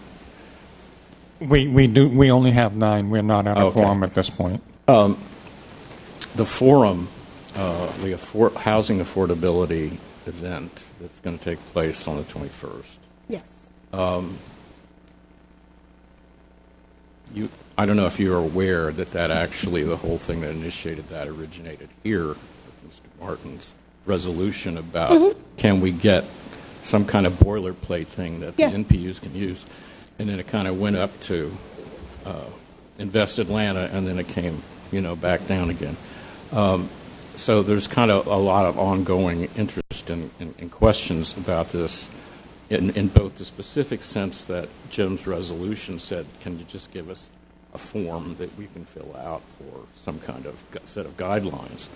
We only have 9. We're not at a Okay. quorum at this point. The forum, the housing affordability event that's going to take place on the 21st. Yes. I don't know if you're aware that actually the whole thing that initiated that originated here with Mr. Martin's resolution about can we get some kind of boilerplate thing that Yeah. the NPUs can use, and then it kind of went up to Invest Atlanta, and then it came, back down again. So there's kind of a lot of ongoing interest and questions about this in both the specific sense that Jim's resolution said, can you just give us a form that we can fill out or some kind of set of guidelines,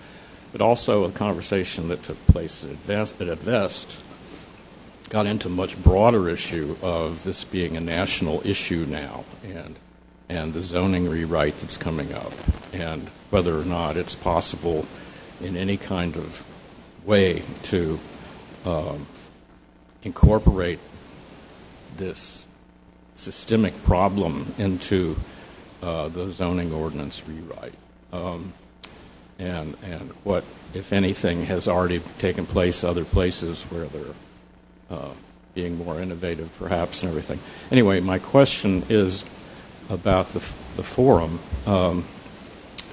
but also a conversation that took place at Invest got into a much broader issue of this being a national issue now, and the zoning rewrite that's coming up, and whether or not it's possible in any kind of way to incorporate this systemic problem into the zoning ordinance rewrite, and what, if anything, has already taken place other places where they're being more innovative, perhaps, and everything. Anyway, my question is about the forum,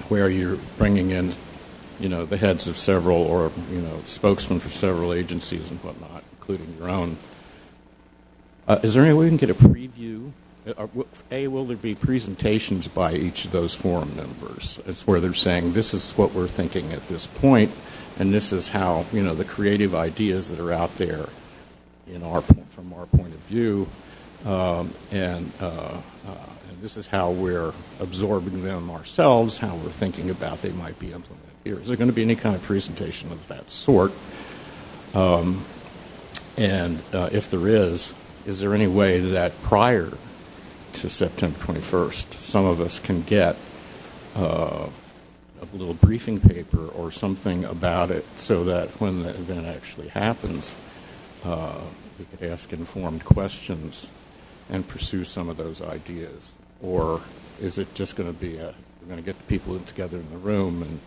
where you're bringing in, the heads of several, or spokesmen for several agencies and whatnot, including your own. Is there any way we can get a preview? Will there be presentations by each of those forum members? It's where they're saying, this is what we're thinking at this point, and this is how, the creative ideas that are out there from our point of view, and this is how we're absorbing them ourselves, how we're thinking about they might be implemented here. Is there going to be any kind of presentation of that sort? And if there is there any way that prior to September 21st, some of us can get a little briefing paper or something about it, so that when the event actually happens, we could ask informed questions and pursue some of those ideas? Or is it just going to be we're going to get the people together in the room and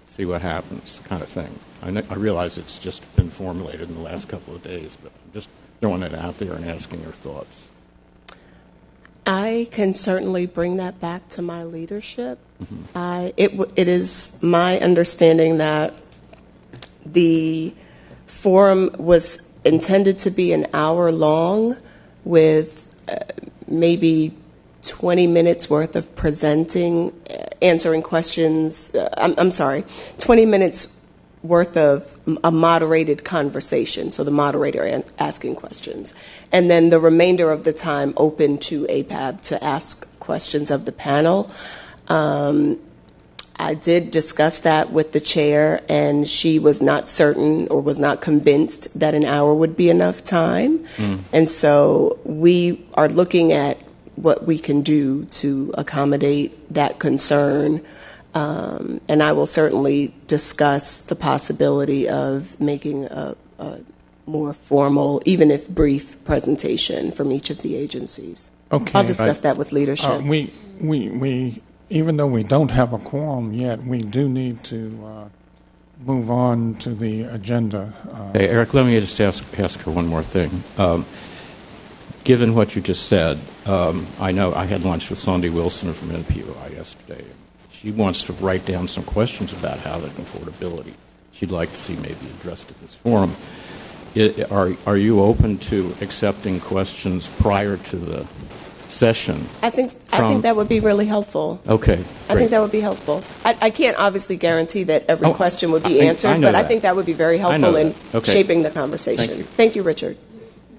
see what happens kind of thing? I realize it's just been formulated in the last couple of days, but I'm just throwing it out there and asking your thoughts. I can certainly bring that back to my leadership. It is my understanding that the forum was intended to be an hour long, with maybe 20 minutes worth of answering questions. 20 minutes worth of a moderated conversation, so the moderator asking questions, and then the remainder of the time open to APAB to ask questions of the panel. I did discuss that with the chair, and she was not certain or was not convinced that an hour would be enough time. And so we are looking at what we can do to accommodate that concern. And I will certainly discuss the possibility of making a more formal, even if brief, presentation from each of the agencies. Okay. I'll discuss that with leadership. We even though we don't have a quorum yet, we do need to move on to the agenda. Hey, Eric, let me just ask her one more thing. Given what you just said, I know I had lunch with Sandy Wilson from NPUI yesterday. She wants to write down some questions about housing affordability she'd like to see maybe addressed at this forum. Are you open to accepting questions prior to the session? I think that would be really helpful. Okay, great. I think that would be helpful. I can't obviously guarantee that every question would be answered, but I think that would be very helpful in shaping the conversation. Thank you, Richard.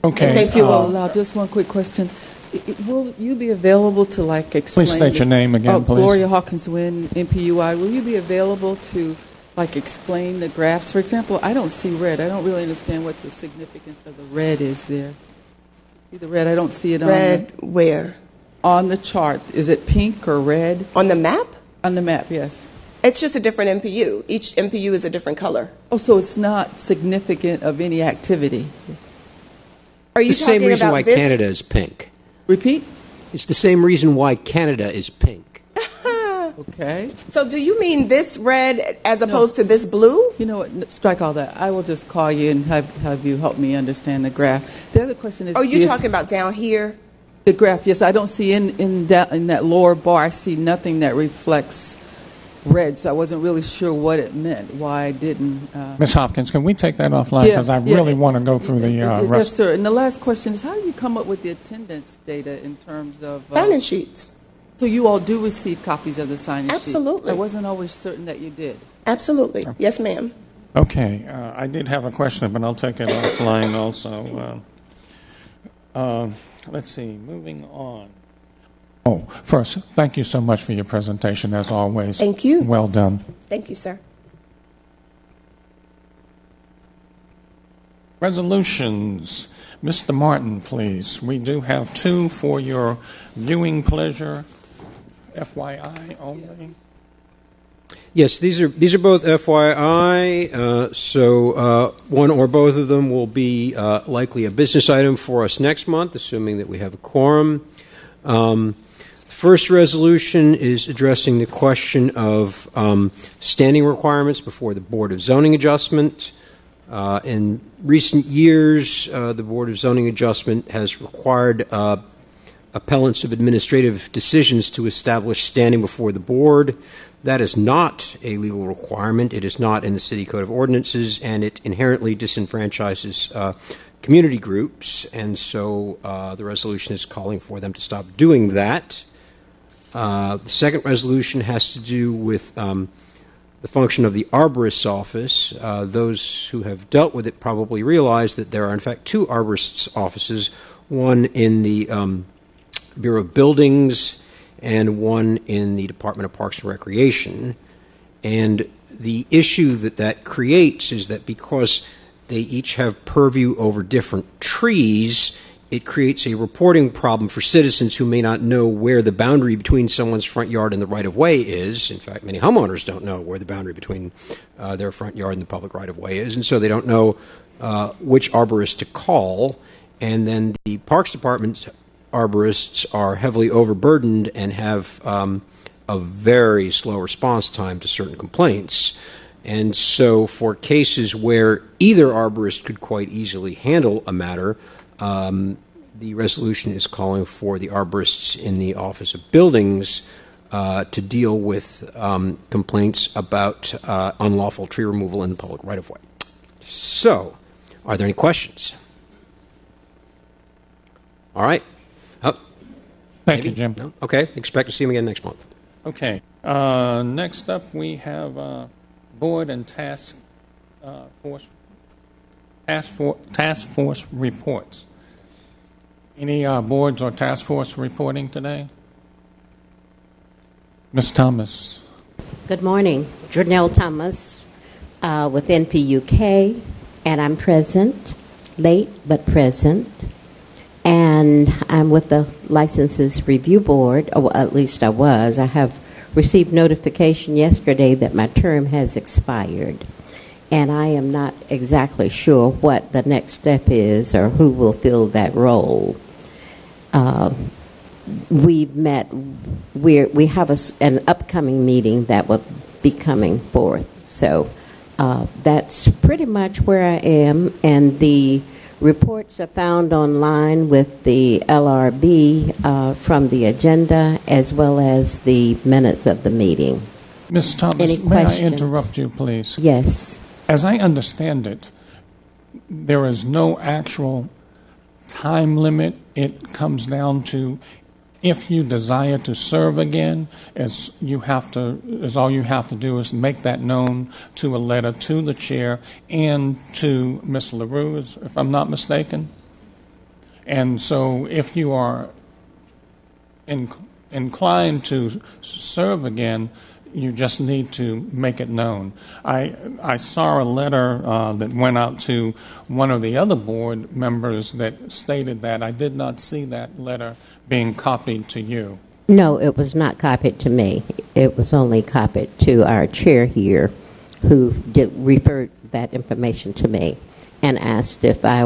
Okay. And thank you all. Allow just one quick question. Will you be available to explain? Please state your name again, please. Gloria Hawkins Wynn, NPUI. Will you be available to explain the graphs? For example, I don't see red. I don't really understand what the significance of the red is there. See the red? I don't see it on Red where? On the chart. Is it pink or red? On the map? On the map, yes. It's just a different MPU. Each MPU is a different color. Oh, so it's not significant of any activity. Are you the same talking reason about why this? Canada is pink. Repeat? It's the same reason why Canada is pink. Okay. So do you mean this red as opposed to this blue? You know what? Strike all that. I will just call you and have you help me understand the graph. The other question is... Oh, you're talking about down here? The graph, yes. I don't see in that lower bar, I see nothing that reflects red, so I wasn't really sure what it meant, why I didn't... Ms. Hopkins, can we take that offline? Because I really want to go through the Yes, rest. sir. And the last question is, how do you come up with the attendance data in terms of... Sign-in sheets. So you all do receive copies of the sign-in sheet? Absolutely. I wasn't always certain that you did. Absolutely. Yes, ma'am. Okay. I did have a question, but I'll take it offline also. Let's see. Moving on. Oh, first, thank you so much for your presentation, as always. Thank you. Well done. Thank you, sir. Resolutions. Mr. Martin, please. We do have two for your viewing pleasure, FYI only. Yes, these are both FYI. So one or both of them will be likely a business item for us next month, assuming that we have a quorum. First resolution is addressing the question of standing requirements before the Board of Zoning Adjustment. In recent years, the Board of Zoning Adjustment has required appellants of administrative decisions to establish standing before the board. That is not a legal requirement. It is not in the City Code of Ordinances, and it inherently disenfranchises community groups. And so the resolution is calling for them to stop doing that. The second resolution has to do with the function of the arborist's office. Those who have dealt with it probably realize that there are, in fact, two arborists' offices, one in the Bureau of Buildings and one in the Department of Parks and Recreation. And the issue that creates is that because they each have purview over different trees, it creates a reporting problem for citizens who may not know where the boundary between someone's front yard and the right-of-way is. In fact, many homeowners don't know where the boundary between their front yard and the public right-of-way is, and so they don't know which arborist to call. And then the Parks Department's arborists are heavily overburdened and have a very slow response time to certain complaints. And so for cases where either arborist could quite easily handle a matter, the resolution is calling for the arborists in the Office of Buildings to deal with complaints about unlawful tree removal in the public right-of-way. So, are there any questions? All right. Thank you, Jim. No? Okay. Expect to see him again next month. Okay. Next up, we have board and task force reports. Any boards or task force reporting today? Ms. Thomas. Good morning. Janelle Thomas with NPUK, and I'm present, late but present. And I'm with the Licenses Review Board, or at least I was. I have received notification yesterday that my term has expired. And I am not exactly sure what the next step is or who will fill that role. We've met, we have an upcoming meeting that will be coming forth. So that's pretty much where I am. And the reports are found online with the LRB from the agenda as well as the minutes of the meeting. Ms. Thomas, may I interrupt you, please? Yes. As I understand it, there is no actual time limit. It comes down to if you desire to serve again, all you have to do is make that known to a letter to the chair and to Ms. LaRue, if I'm not mistaken. And so if you are inclined to serve again, you just need to make it known. I saw a letter that went out to one of the other board members that stated that. I did not see that letter being copied to you. No, it was not copied to me. It was only copied to our chair here, who referred that information to me and asked if I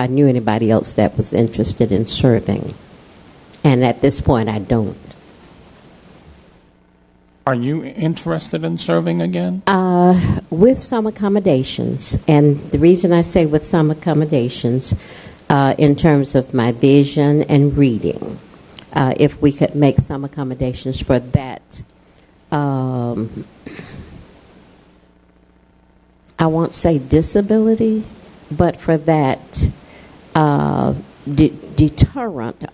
knew anybody else that was interested in serving. And at this point, I don't. Are you interested in serving again? With some accommodations. And the reason I say with some accommodations, in terms of my vision and reading, if we could make some accommodations for that, I won't say disability, but for that deterrent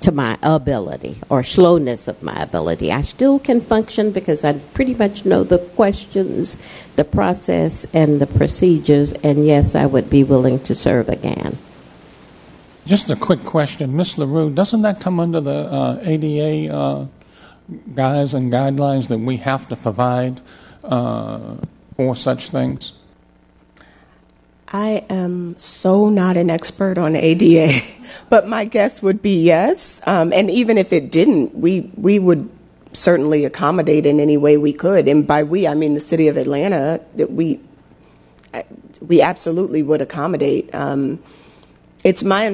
to my ability or slowness of my ability. I still can function because I pretty much know the questions, the process, and the procedures, and yes, I would be willing to serve again. Just a quick question. Ms. LaRue, doesn't that come under the ADA guides and guidelines that we have to provide for such things? I am so not an expert on ADA, but my guess would be yes. And even if it didn't, we would certainly accommodate in any way we could. And by we, I mean the city of Atlanta, that we absolutely would accommodate. It's my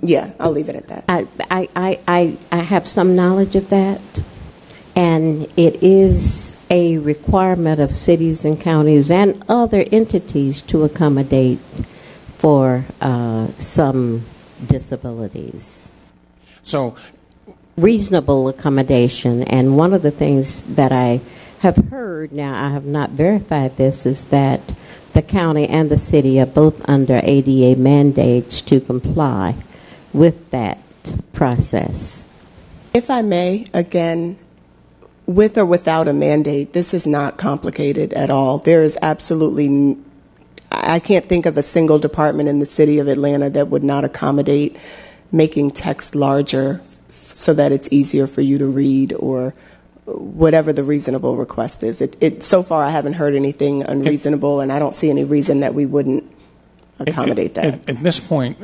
yeah, I'll leave it at that. I have some knowledge of that, and it is a requirement of cities and counties and other entities to accommodate for some disabilities. So, Reasonable accommodation, and one of the things that I have heard, now I have not verified this, is that the county and the city are both under ADA mandates to comply with that process. If I may, again, with or without a mandate, this is not complicated at all. There is absolutely, I can't think of a single department in the city of Atlanta that would not accommodate making text larger so that it's easier for you to read, or whatever the reasonable request is. So far, I haven't heard anything unreasonable, and I don't see any reason that we wouldn't accommodate that. At this point,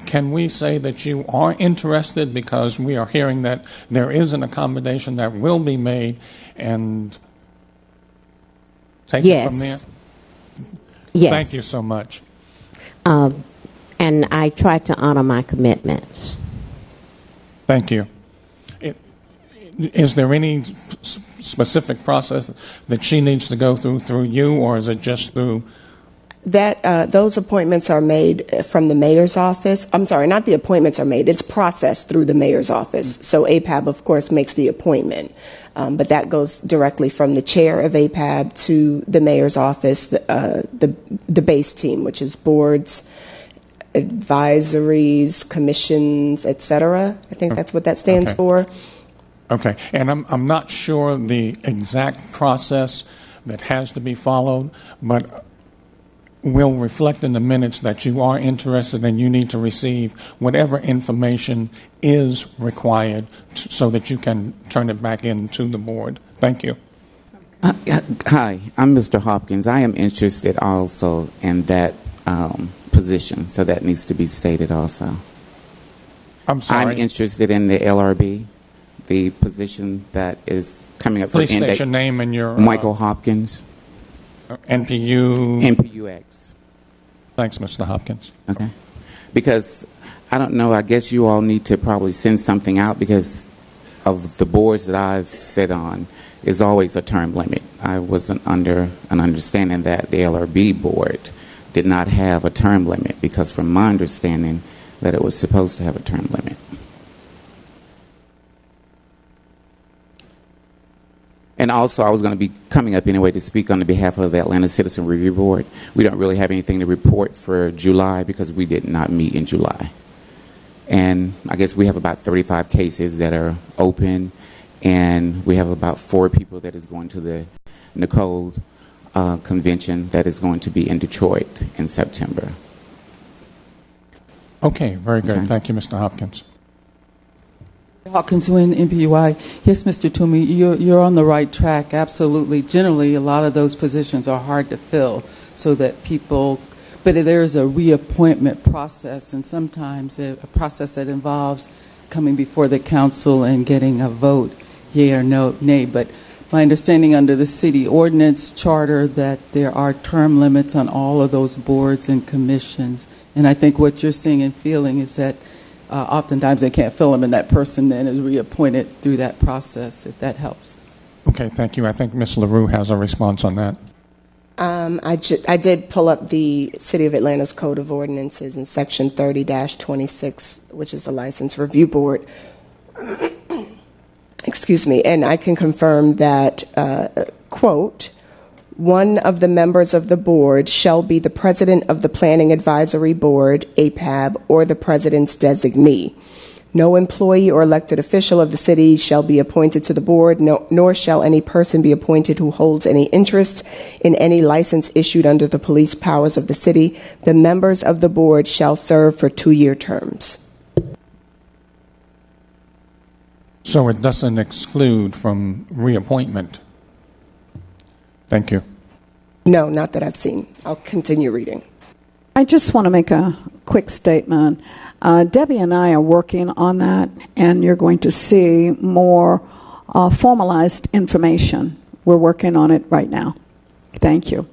can we say that you are interested, because we are hearing that there is an accommodation that will be made, and take it from there? Yes. Thank you so much. And I try to honor my commitments. Thank you. Is there any specific process that she needs to go through you, or is it just through? That those appointments are made from the mayor's office. I'm sorry, not the appointments are made. It's processed through the mayor's office. So APAB, of course, makes the appointment. But that goes directly from the chair of APAB to the mayor's office, the base team, which is boards, advisories, commissions, etc. I think that's what that stands for. Okay, and I'm not sure the exact process that has to be followed, but we'll reflect in the minutes that you are interested and you need to receive whatever information is required so that you can turn it back into the board. Thank you. Hi, I'm Mr. Hopkins. I am interested also in that position, so that needs to be stated also. I'm sorry. I'm interested in the LRB, the position that is coming up. Please state your name and your... Michael Hopkins. NPU... NPUX. Thanks, Mr. Hopkins. Okay. Because, I don't know, I guess you all need to probably send something out, because of the boards that I've sat on, is always a term limit. I wasn't under an understanding that the LRB board did not have a term limit, because from my understanding that it was supposed to have a term limit. And also, I was going to be coming up anyway to speak on the behalf of the Atlanta Citizen Review Board. We don't really have anything to report for July because we did not meet in July. And I guess we have about 35 cases that are open, and we have about 4 people that is going to the Nicole convention that is going to be in Detroit in September. Okay, very good. Okay. Thank you, Mr. Hopkins. Hawkins, Wynn, MPUI. Yes, Mr. Toomey, you're on the right track, absolutely. Generally, a lot of those positions are hard to fill, so that people, but there is a reappointment process, and sometimes a process that involves coming before the council and getting a vote, yea or no, nay. But my understanding under the city ordinance charter that there are term limits on all of those boards and commissions. And I think what you're seeing and feeling is that oftentimes they can't fill them, and that person then is reappointed through that process, if that helps. Okay, thank you. I think Ms. LaRue has a response on that. I did pull up the City of Atlanta's Code of Ordinances in Section 30-26, which is the License Review Board. Excuse me. And I can confirm that, quote, one of the members of the board shall be the president of the Planning Advisory Board, APAB, or the president's designee. No employee or elected official of the city shall be appointed to the board, nor shall any person be appointed who holds any interest in any license issued under the police powers of the city. The members of the board shall serve for 2-year terms. So it doesn't exclude from reappointment. Thank you. No, not that I've seen. I'll continue reading. I just want to make a quick statement. Debbie and I are working on that, and you're going to see more formalized information. We're working on it right now. Thank you.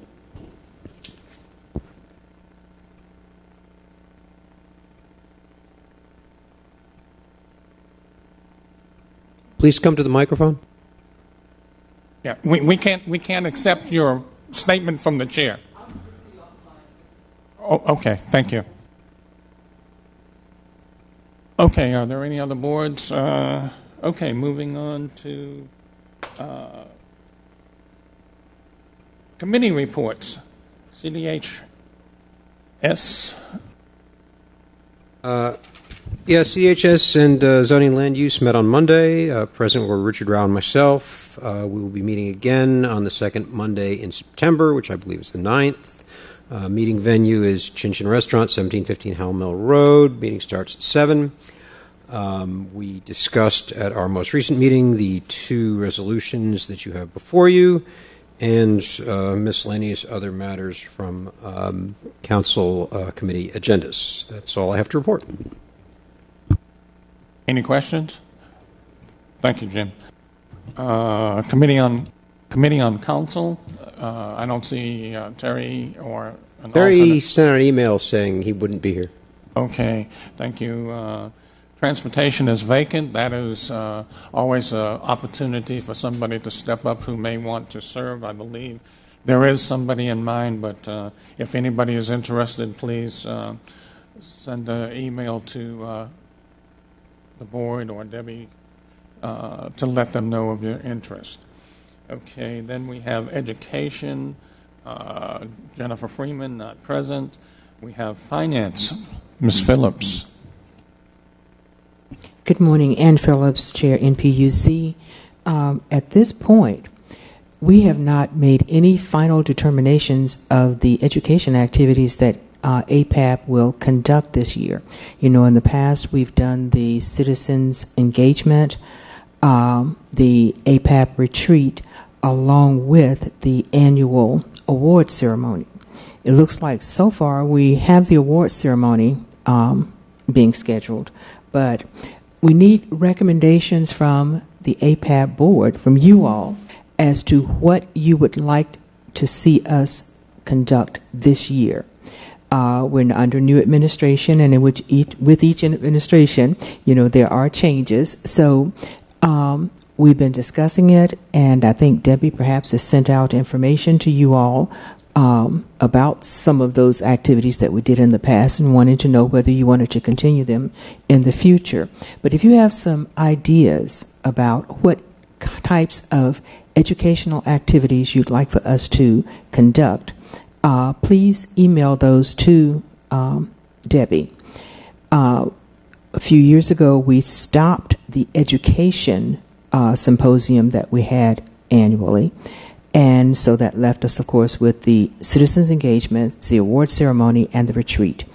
Please come to the microphone. Yeah, we can't accept your statement from the chair. Oh, okay, thank you. Okay, are there any other boards? Okay, moving on to committee reports. CDHS. Yeah, CHS and Zoning Land Use met on Monday. Present were Richard Rao and myself. We will be meeting again on the second Monday in September, which I believe is the 9th. Meeting venue is Chin Chin Restaurant, 1715 Howell Mill Road. Meeting starts at 7. We discussed at our most recent meeting the 2 resolutions that you have before you and miscellaneous other matters from council committee agendas. That's all I have to report. Any questions? Thank you, Jim. Committee on Council. I don't see Terry or an Terry alternate. sent out an email saying he wouldn't be here. Okay, thank you. Transportation is vacant. That is always an opportunity for somebody to step up who may want to serve. I believe there is somebody in mind, but if anybody is interested, please send an email to the board or Debbie to let them know of your interest. Okay, then we have education. Jennifer Freeman, not present. We have finance. Ms. Phillips. Good morning, Ann Phillips, Chair NPUC. At this point, we have not made any final determinations of the education activities that APAB will conduct this year. You know, in the past, we've done the citizens engagement, the APAB retreat, along with the annual award ceremony. It looks like so far we have the award ceremony being scheduled, but we need recommendations from the APAB board, from you all, as to what you would like to see us conduct this year. We're under new administration, and with each administration, you know, there are changes. So we've been discussing it, and I think Debbie perhaps has sent out information to you all about some of those activities that we did in the past and wanted to know whether you wanted to continue them in the future. But if you have some ideas about what types of educational activities you'd like for us to conduct, please email those to Debbie. A few years ago, we stopped the education symposium that we had annually. And so that left us, of course, with the citizens' engagements, the award ceremony, and the retreat.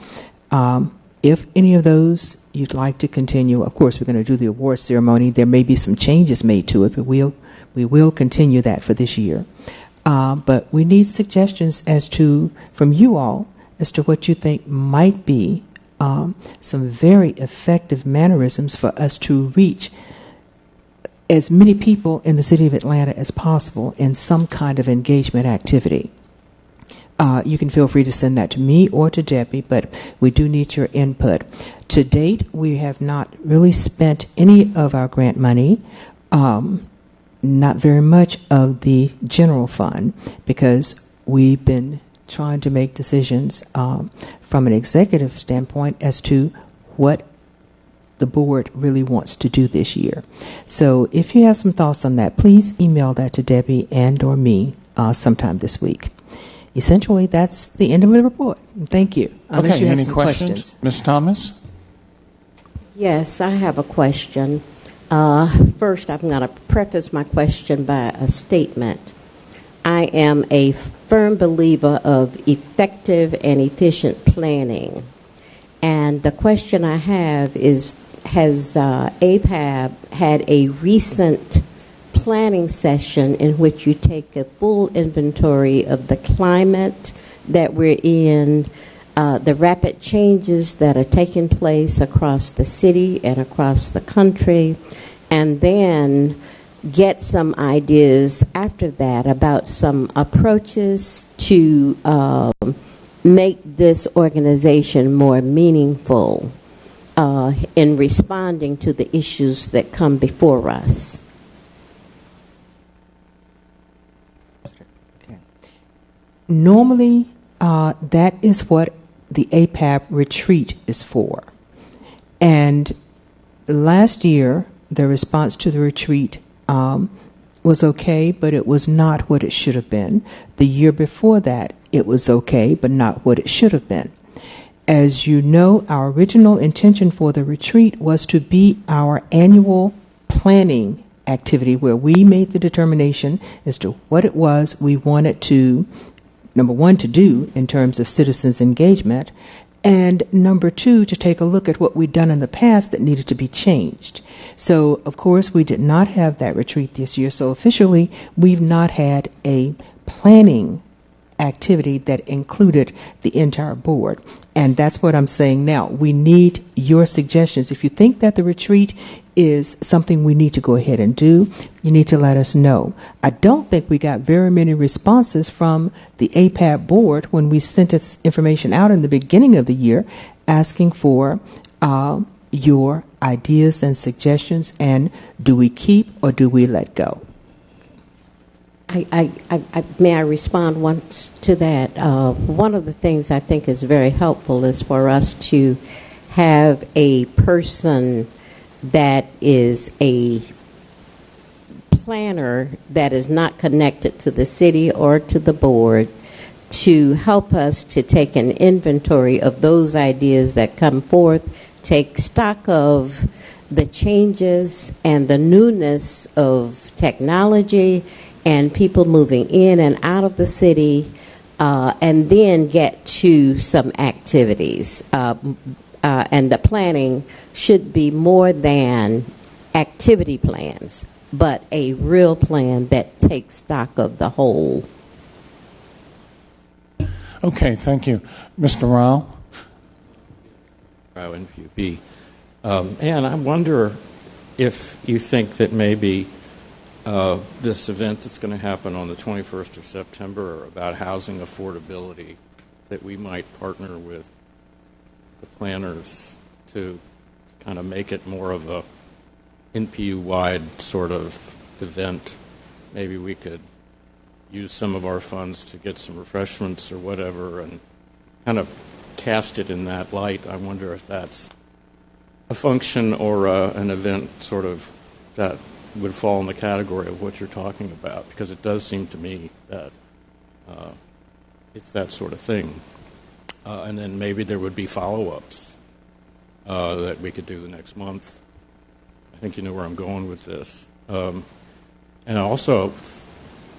If any of those you'd like to continue, of course, we're going to do the award ceremony. There may be some changes made to it, but we will continue that for this year. But we need suggestions from you all as to what you think might be some very effective mannerisms for us to reach as many people in the city of Atlanta as possible in some kind of engagement activity. You can feel free to send that to me or to Debbie, but we do need your input. To date, we have not really spent any of our grant money, not very much of the general fund, because we've been trying to make decisions from an executive standpoint as to what the board really wants to do this year. So if you have some thoughts on that, please email that to Debbie and or me sometime this week. Essentially, that's the end of the report. Thank you. Unless you have any some questions? Ms. Thomas? Yes, I have a question. First, I'm going to preface my question by a statement. I am a firm believer of effective and efficient planning. And the question I have is, has APAB had a recent planning session in which you take a full inventory of the climate that we're in, the rapid changes that are taking place across the city and across the country, and then get some ideas after that about some approaches to make this organization more meaningful in responding to the issues that come before us. Okay. Normally, that is what the APAB retreat is for. And last year, the response to the retreat was okay, but it was not what it should have been. The year before that, it was okay, but not what it should have been. As you know, our original intention for the retreat was to be our annual planning activity where we made the determination as to what it was we wanted to, number one, to do in terms of citizens' engagement, and number two, to take a look at what we'd done in the past that needed to be changed. So, of course, we did not have that retreat this year, so officially we've not had a planning activity that included the entire board. And that's what I'm saying now. We need your suggestions. If you think that the retreat is something we need to go ahead and do, you need to let us know. I don't think we got very many responses from the APAB board when we sent this information out in the beginning of the year asking for your ideas and suggestions, and do we keep or do we let go? May I respond once to that? One of the things I think is very helpful is for us to have a person that is a planner that is not connected to the city or to the board to help us to take an inventory of those ideas that come forth, take stock of the changes and the newness of technology and people moving in and out of the city, and then get to some activities. And the planning should be more than activity plans, but a real plan that takes stock of the whole. Okay, thank you. Mr. Rao? Rao, NPUB. And I wonder if you think that maybe this event that's going to happen on the 21st of September about housing affordability, that we might partner with the planners to kind of make it more of a NPU-wide sort of event. Maybe we could use some of our funds to get some refreshments or whatever and kind of cast it in that light. I wonder if that's a function or an event sort of that would fall in the category of what you're talking about, because it does seem to me that it's that sort of thing. And then maybe there would be follow-ups that we could do the next month. I think you know where I'm going with this. And I also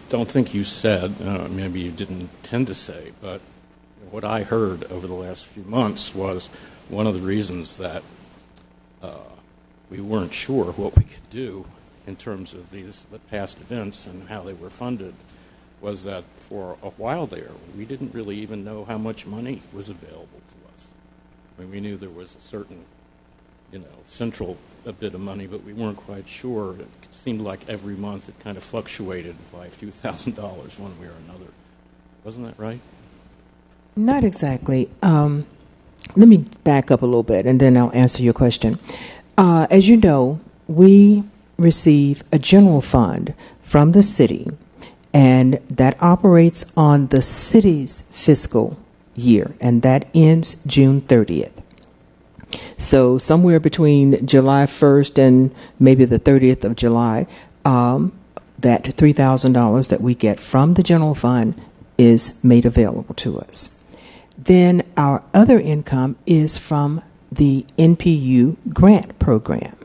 don't think you said, maybe you didn't intend to say, but what I heard over the last few months was one of the reasons that we weren't sure what we could do in terms of the past events and how they were funded was that for a while there, we didn't really even know how much money was available to us. I mean, we knew there was a certain, central bit of money, but we weren't quite sure. It seemed like every month it kind of fluctuated by a few $1,000s one way or another. Wasn't that right? Not exactly. Let me back up a little bit, and then I'll answer your question. As you know, we receive a general fund from the city, and that operates on the city's fiscal year, and that ends June 30th. So somewhere between July 1st and maybe the 30th of July, that $3,000 that we get from the general fund is made available to us. Then our other income is from the NPU grant program.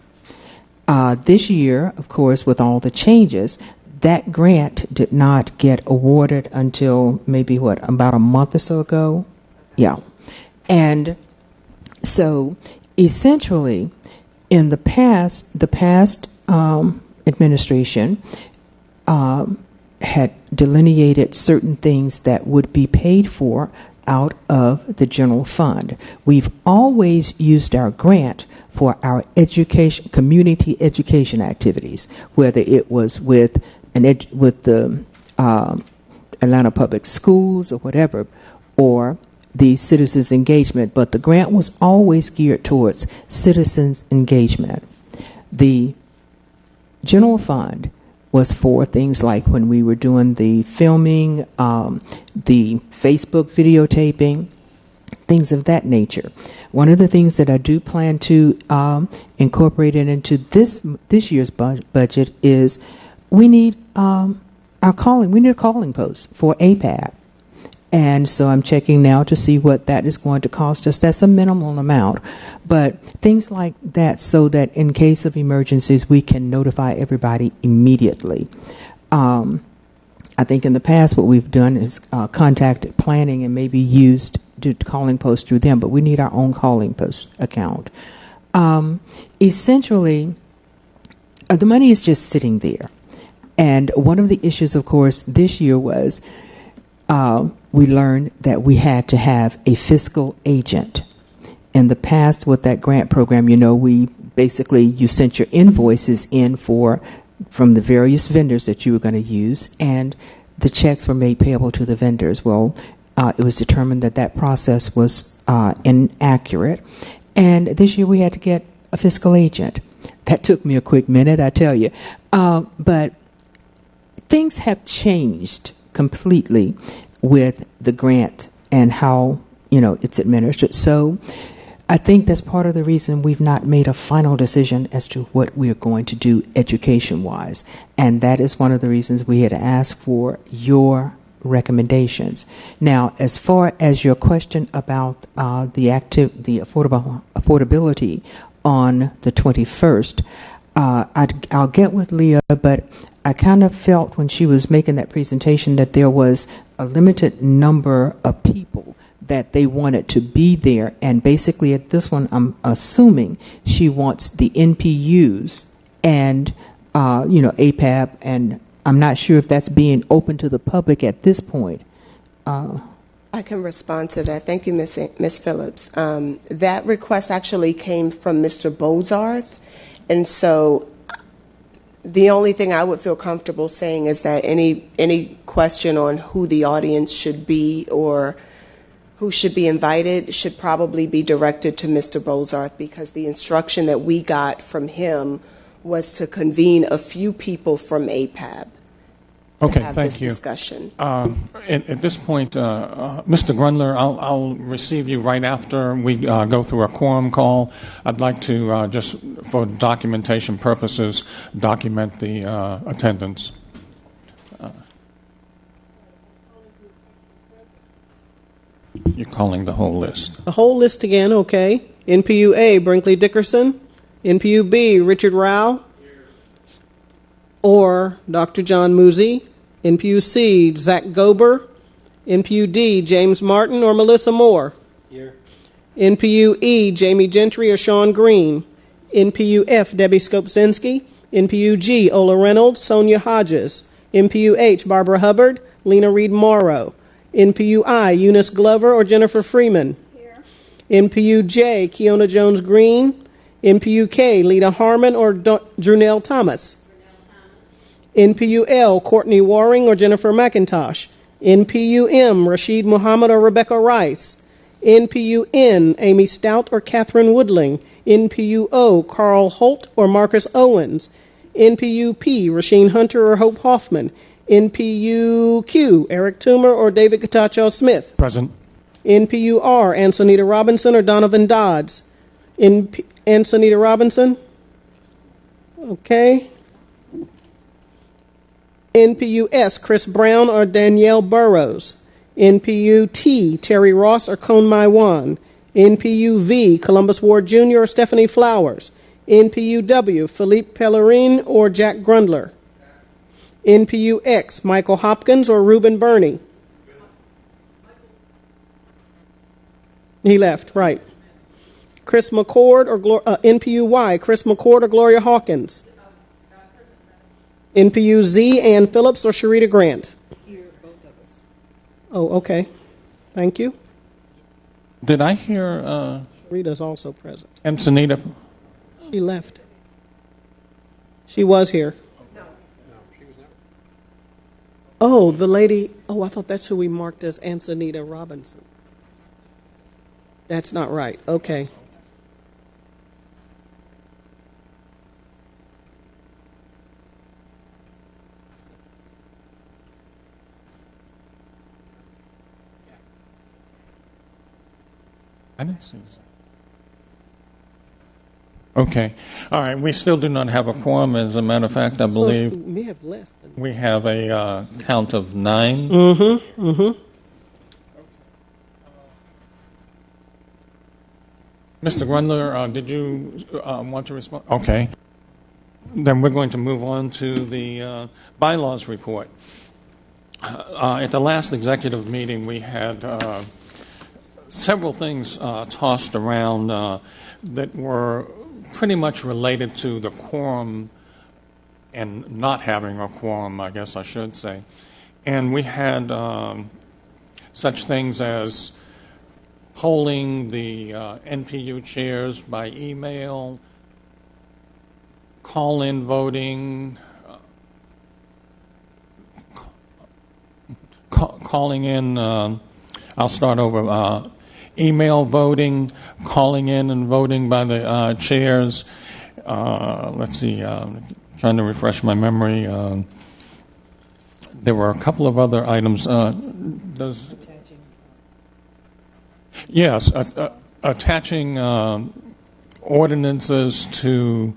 This year, of course, with all the changes, that grant did not get awarded until maybe, about a month or so ago? Yeah. And so essentially, in the past administration had delineated certain things that would be paid for out of the general fund. We've always used our grant for our education, community education activities, whether it was with the Atlanta Public Schools or whatever, or the citizens engagement. But the grant was always geared towards citizens engagement. The general fund was for things like when we were doing the filming, the Facebook videotaping, things of that nature. One of the things that I do plan to incorporate into this year's budget is we need a calling post for APAB. And so I'm checking now to see what that is going to cost us. That's a minimal amount. But things like that, so that in case of emergencies, we can notify everybody immediately. I think in the past what we've done is contacted planning and maybe used calling posts through them, but we need our own calling post account. Essentially, the money is just sitting there. And one of the issues, of course, this year was we learned that we had to have a fiscal agent. In the past, with that grant program, you sent your invoices in from the various vendors that you were going to use, and the checks were made payable to the vendors. Well, it was determined that process was inaccurate, and this year we had to get a fiscal agent. That took me a quick minute, I tell you. But things have changed completely with the grant and how it's administered. So I think that's part of the reason we've not made a final decision as to what we're going to do education-wise. And that is one of the reasons we had asked for your recommendations. Now, as far as your question about the affordability on the 21st, I'll get with Leah, but I kind of felt when she was making that presentation that there was a limited number of people that they wanted to be there, and basically at this one, I'm assuming she wants the NPUs and APAB, and I'm not sure if that's being open to the public at this point. I can respond to that. Thank you, Ms. Phillips. That request actually came from Mr. Bozarth, and so the only thing I would feel comfortable saying is that any question on who the audience should be or who should be invited should probably be directed to Mr. Bozarth, because the instruction that we got from him was to convene a few people from APAB to have this discussion. At this point, Mr. Grundler, I'll receive you right after we go through a quorum call. I'd like to, just for documentation purposes, document the attendance. You're calling the whole list. The whole list again, okay. NPU A, Brinkley Dickerson. NPU B, Richard Rao. Or Dr. John Musi. NPU C, Zach Gober. NPU D, James Martin or Melissa Moore. Here. NPU E, Jamie Gentry or Sean Green. NPU F, Debbie Skopczynski. NPU G, Ola Reynolds, Sonia Hodges. NPU H, Barbara Hubbard, Lena Reed Morrow. NPU I, Eunice Glover or Jennifer Freeman. Here. NPU J, Keona Jones Green. NPU K, Lita Harmon or Drunell Thomas. NPU L, Courtney Waring or Jennifer McIntosh. NPU M, Rashid Muhammad or Rebecca Rice. NPU N, Amy Stout or Catherine Woodling. NPU O, Carl Holt or Marcus Owens. NPU P, Rasheen Hunter or Hope Hoffman. NPU Q, Eric Toomer or David Gatacho Smith. Present. NPU R, Ansonita Robinson or Donovan Dodds. Ansonita Robinson. Okay. NPU S, Chris Brown or Danielle Burrows. NPU T, Terry Ross or Konmai Wan. NPU V, Columbus Ward Jr. or Stephanie Flowers. NPU W, Philippe Pellerin or Jack Grundler. NPU X, Michael Hopkins or Reuben Burney. He left, right. Chris McCord or NPU Y, Chris McCord or Gloria Hawkins. NPU Z, Ann Phillips or Sharita Grant? Here, both of us. Oh, okay. Thank you. Did I hear Sharita's also present. Encinita? She left. She was here. Oh, the lady. Oh, I thought that's who we marked as Ancinita Robinson. That's not right. Okay. I didn't see that. Okay. All right. We still do not have a quorum. As a matter of fact, I believe So we have less than. we have a count of 9. Mm-hmm. Mm-hmm. Mr. Grundler, did you want to respond? Okay. Then we're going to move on to the bylaws report. At the last executive meeting, we had several things tossed around that were pretty much related to the quorum and not having a quorum, I guess I should say. And we had such things as polling the NPU chairs by email, call-in voting, calling in, I'll start over, email voting, calling in and voting by the chairs. Let's see, trying to refresh my memory. There were a couple of other items. Yes, attaching ordinances to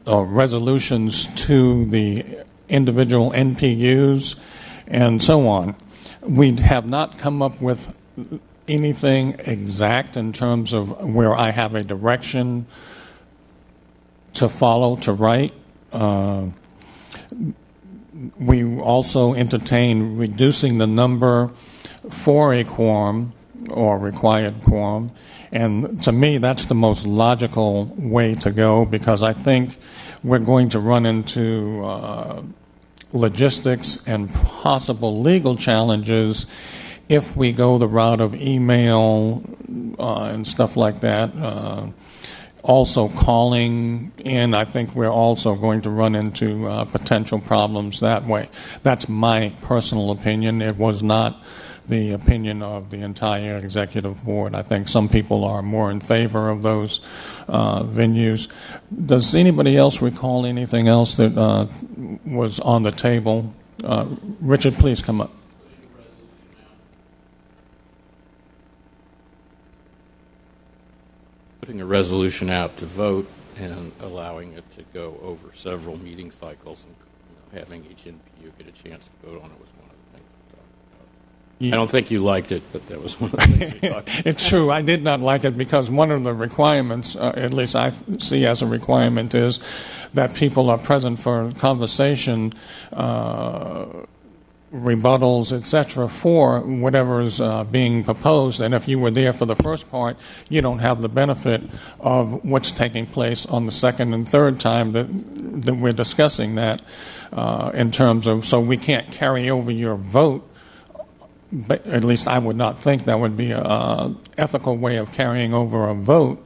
resolutions to the individual NPUs and so on. We have not come up with anything exact in terms of where I have a direction to follow, to write. We also entertain reducing the number for a quorum or required quorum. And to me, that's the most logical way to go, because I think we're going to run into logistics and possible legal challenges if we go the route of email and stuff like that. Also calling in, I think we're also going to run into potential problems that way. That's my personal opinion. It was not the opinion of the entire executive board. I think some people are more in favor of those venues. Does anybody else recall anything else that was on the table? Richard, please come up. Putting a resolution out to vote and allowing it to go over several meeting cycles and having each NPU get a chance to vote on it was one of the things we talked about. I don't think you liked it, but that was one of the things we talked about. It's true. I did not like it because one of the requirements, at least I see as a requirement, is that people are present for conversation, rebuttals, etc., for whatever is being proposed. And if you were there for the first part, you don't have the benefit of what's taking place on the second and third time that we're discussing that in terms of, so we can't carry over your vote. But at least I would not think that would be an ethical way of carrying over a vote.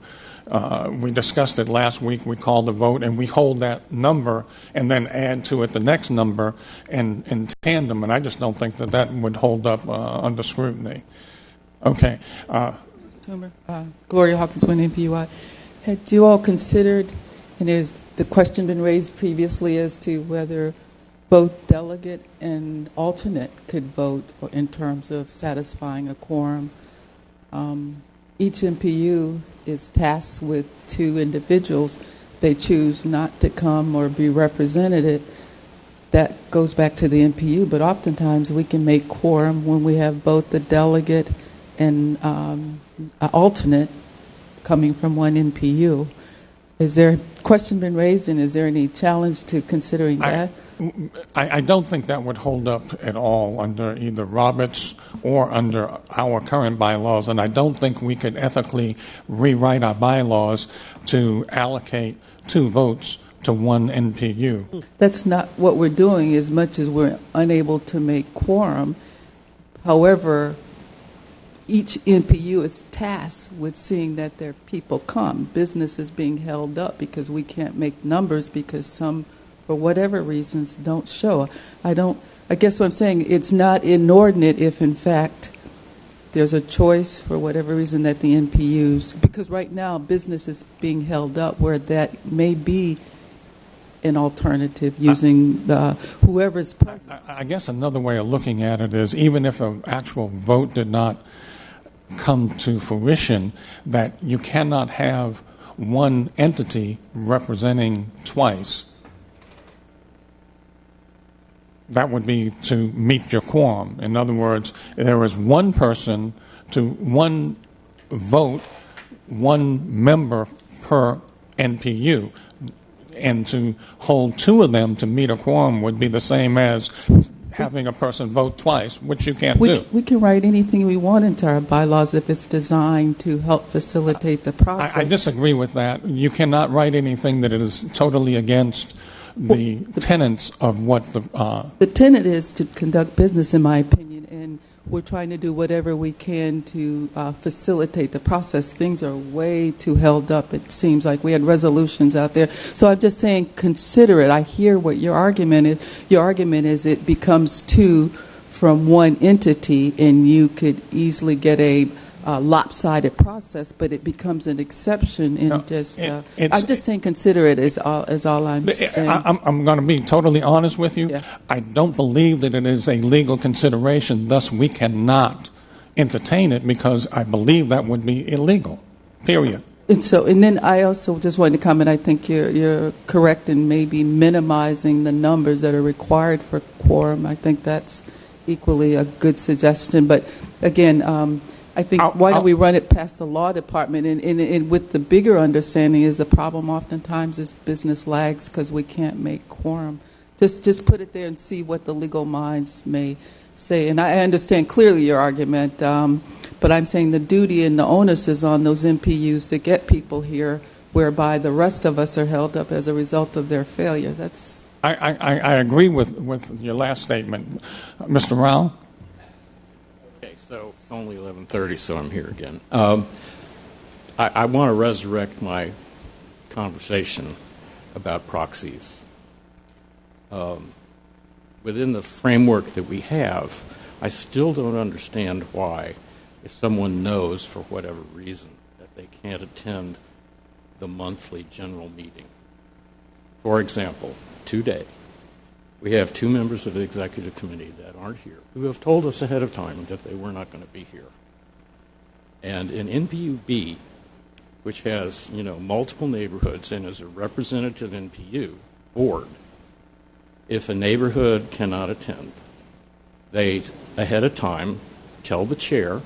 We discussed it last week. We called the vote, and we hold that number and then add to it the next number in tandem. And I just don't think that that would hold up under scrutiny. Okay. Toomer, Gloria Hawkinsman, NPUI. Had you all considered, and has the question been raised previously as to whether both delegate and alternate could vote in terms of satisfying a quorum? Each NPU is tasked with 2 individuals. They choose not to come or be represented. That goes back to the NPU, but oftentimes we can make quorum when we have both the delegate and alternate coming from one NPU. Is there a question been raised, and is there any challenge to considering that? I don't think that would hold up at all under either Roberts or under our current bylaws, and I don't think we could ethically rewrite our bylaws to allocate 2 votes to one NPU. That's not what we're doing as much as we're unable to make quorum. However, each NPU is tasked with seeing that their people come. Business is being held up because we can't make numbers because some, for whatever reasons, don't show. I guess what I'm saying, it's not inordinate if, in fact, there's a choice for whatever reason that the NPUs, because right now business is being held up where that may be an alternative using whoever's present. I guess another way of looking at it is even if an actual vote did not come to fruition, that you cannot have one entity representing twice. That would be to meet your quorum. In other words, there is one person to one vote, one member per NPU. And to hold two of them to meet a quorum would be the same as having a person vote twice, which you can't do. We can write anything we want into our bylaws if it's designed to help facilitate the process. I disagree with that. You cannot write anything that is totally against the tenets of what the tenet is to conduct business, in my opinion, and we're trying to do whatever we can to facilitate the process. Things are way too held up. It seems like we had resolutions out there. So I'm just saying, consider it. I hear what your argument is. Your argument is it becomes two from one entity, and you could easily get a lopsided process, but it becomes an exception in I'm just saying consider it is all I'm saying. I'm going to be totally honest with you. Yeah. I don't believe that it is a legal consideration, thus we cannot entertain it because I believe that would be illegal, period. And then I also just wanted to comment, I think you're correct in maybe minimizing the numbers that are required for quorum. I think that's equally a good suggestion. But again, I think why don't we run it past the law department and with the bigger understanding is the problem oftentimes is business lags because we can't make quorum. Just put it there and see what the legal minds may say. And I understand clearly your argument, but I'm saying the duty and the onus is on those MPUs to get people here whereby the rest of us are held up as a result of their failure. I agree with your last statement. Mr. Rao? So it's only 11:30, so I'm here again. I want to resurrect my conversation about proxies. Within the framework that we have, I still don't understand why, if someone knows for whatever reason that they can't attend the monthly general meeting. For example, today, we have two members of the executive committee that aren't here who have told us ahead of time that they were not going to be here. And in NPU B, which has multiple neighborhoods and is a representative NPU board, if a neighborhood cannot attend, they ahead of time tell the chair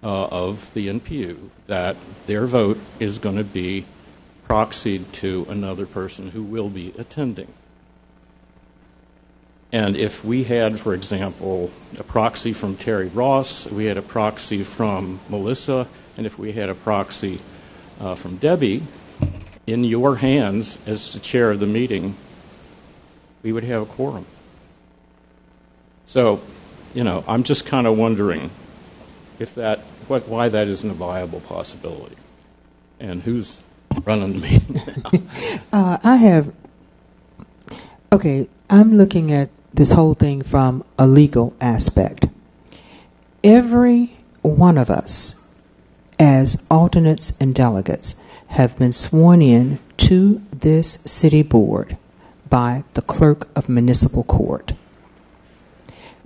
of the NPU that their vote is going to be proxied to another person who will be attending. And if we had, for example, a proxy from Terry Ross, we had a proxy from Melissa, and if we had a proxy from Debbie, in your hands as the chair of the meeting, we would have a quorum. So, I'm just kind of wondering if why that isn't a viable possibility, and who's running the meeting now. I'm looking at this whole thing from a legal aspect. Every one of us, as alternates and delegates, have been sworn in to this city board by the clerk of municipal court.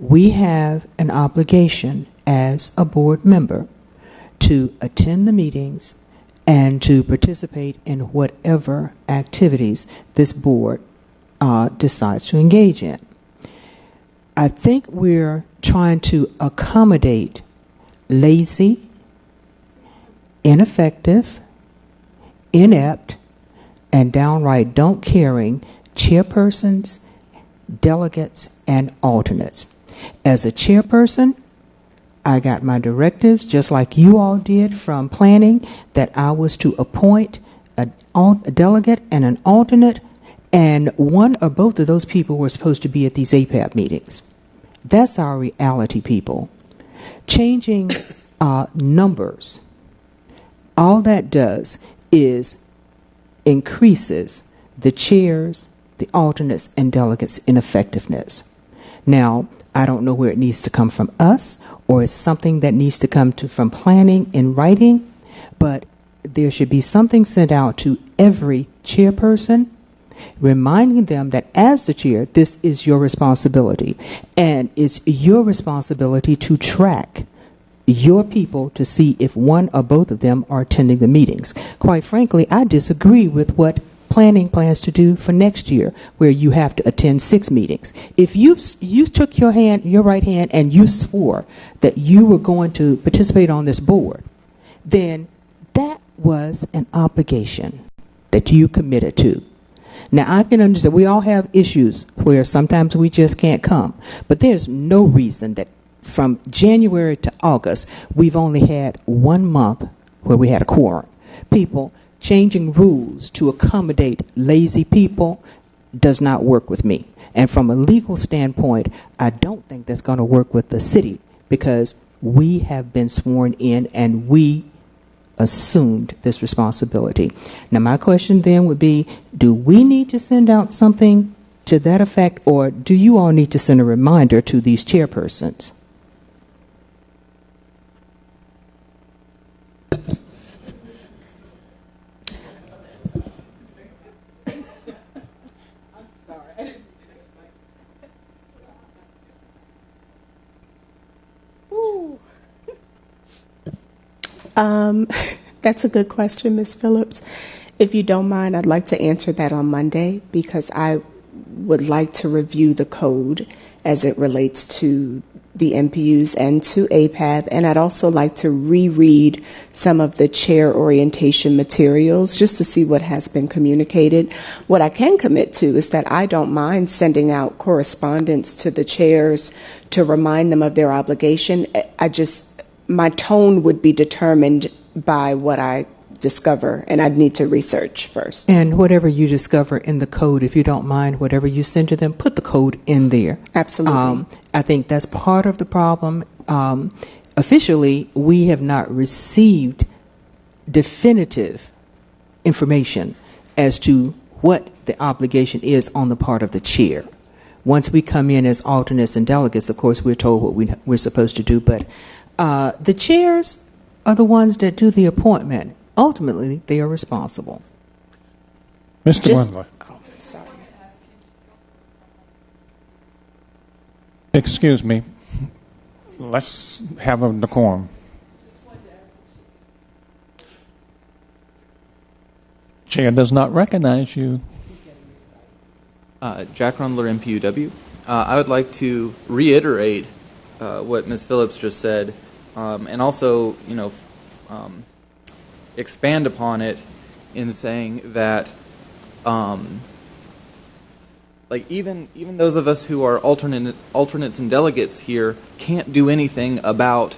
We have an obligation as a board member to attend the meetings and to participate in whatever activities this board decides to engage in. I think we're trying to accommodate lazy, ineffective, inept, and downright don't caring chairpersons, delegates, and alternates. As a chairperson, I got my directives, just like you all did from planning, that I was to appoint a delegate and an alternate And one or both of those people were supposed to be at these APAB meetings. That's our reality, people. Changing numbers, all that does is increases the chairs, the alternates, and delegates' ineffectiveness. Now, I don't know where it needs to come from us, or it's something that needs to come from planning in writing, but there should be something sent out to every chairperson reminding them that as the chair, this is your responsibility, and it's your responsibility to track your people to see if one or both of them are attending the meetings. Quite frankly, I disagree with what planning plans to do for next year, where you have to attend 6 meetings. If you took your right hand, and you swore that you were going to participate on this board, then that was an obligation that you committed to. Now, I can understand we all have issues where sometimes we just can't come, but there's no reason that from January to August, we've only had 1 month where we had a quorum. People changing rules to accommodate lazy people does not work with me. And from a legal standpoint, I don't think that's going to work with the city, because we have been sworn in and we assumed this responsibility. Now, my question then would be, do we need to send out something to that effect, or do you all need to send a reminder to these chairpersons? That's a good question, Ms. Phillips. If you don't mind, I'd like to answer that on Monday, because I would like to review the code as it relates to the MPUs and to APAB, and I'd also like to reread some of the chair orientation materials just to see what has been communicated. What I can commit to is that I don't mind sending out correspondence to the chairs to remind them of their obligation. My tone would be determined by what I discover, and I'd need to research first. And whatever you discover in the code, if you don't mind, whatever you send to them, put the code in there. Absolutely. I think that's part of the problem. Officially, we have not received definitive information as to what the obligation is on the part of the chair. Once we come in as alternates and delegates, of course, we're told what we're supposed to do, but the chairs are the ones that do the appointment. Ultimately, they are responsible. Mr. Wendler. Oh, sorry. Excuse me. Let's have a decorum. Chair does not recognize you. Jack Rundler, MPUW. I would like to reiterate what Ms. Phillips just said, and also, expand upon it in saying that, even those of us who are alternates and delegates here can't do anything about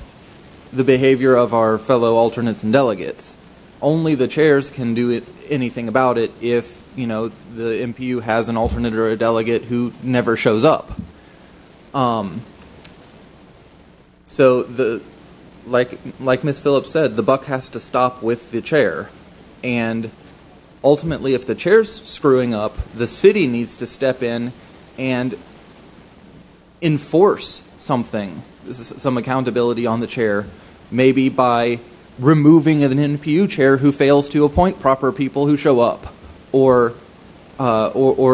the behavior of our fellow alternates and delegates. Only the chairs can do anything about it if, the MPU has an alternate or a delegate who never shows up. So like Ms. Phillips said, the buck has to stop with the chair. And ultimately, if the chair's screwing up, the city needs to step in and enforce something, some accountability on the chair, maybe by removing an NPU chair who fails to appoint proper people who show up, or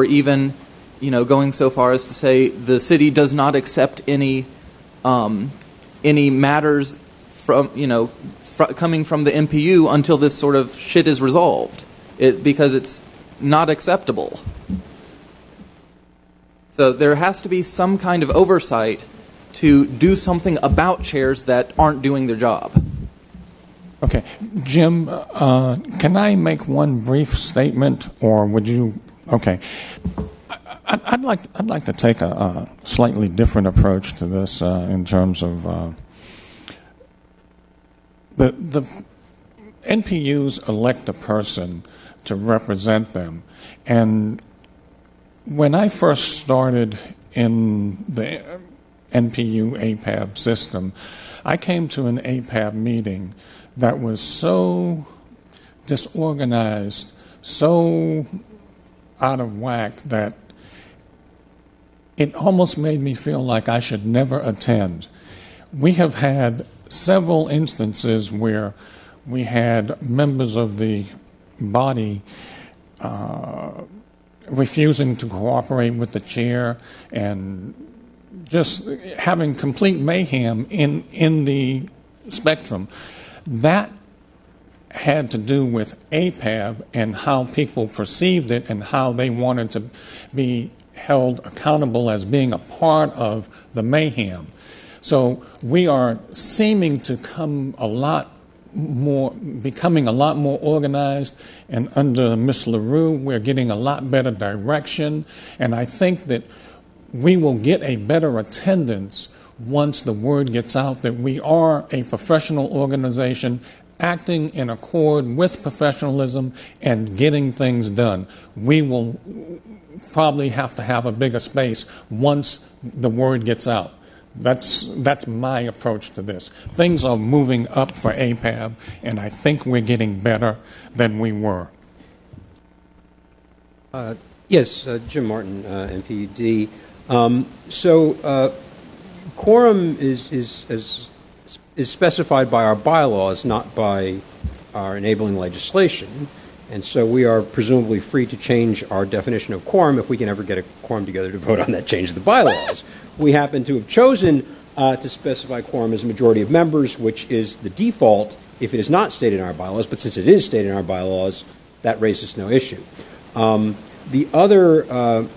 even, going so far as to say the city does not accept any matters from coming from the MPU until this sort of shit is resolved, because it's not acceptable. So there has to be some kind of oversight to do something about chairs that aren't doing their job. Okay, Jim, can I make one brief statement, or would you? Okay, I'd like to take a slightly different approach to this in terms of the NPUs elect a person to represent them, and when I first started in the NPU APAB system, I came to an APAB meeting that was so disorganized, so out of whack that it almost made me feel like I should never attend. We have had several instances where we had members of the body refusing to cooperate with the chair and just having complete mayhem in the spectrum. That had to do with APAB and how people perceived it and how they wanted to be held accountable as being a part of the mayhem. So we are seeming to becoming a lot more organized, and under Ms. LaRue, we're getting a lot better direction, and I think that we will get a better attendance once the word gets out that we are a professional organization acting in accord with professionalism and getting things done. We will probably have to have a bigger space once the word gets out. That's my approach to this. Things are moving up for APAB, and I think we're getting better than we were. Yes, Jim Martin, NPUD. Quorum is specified by our bylaws, not by our enabling legislation. And so we are presumably free to change our definition of quorum if we can ever get a quorum together to vote on that change of the bylaws. We happen to have chosen to specify quorum as a majority of members, which is the default if it is not stated in our bylaws. But since it is stated in our bylaws, that raises no issue. The other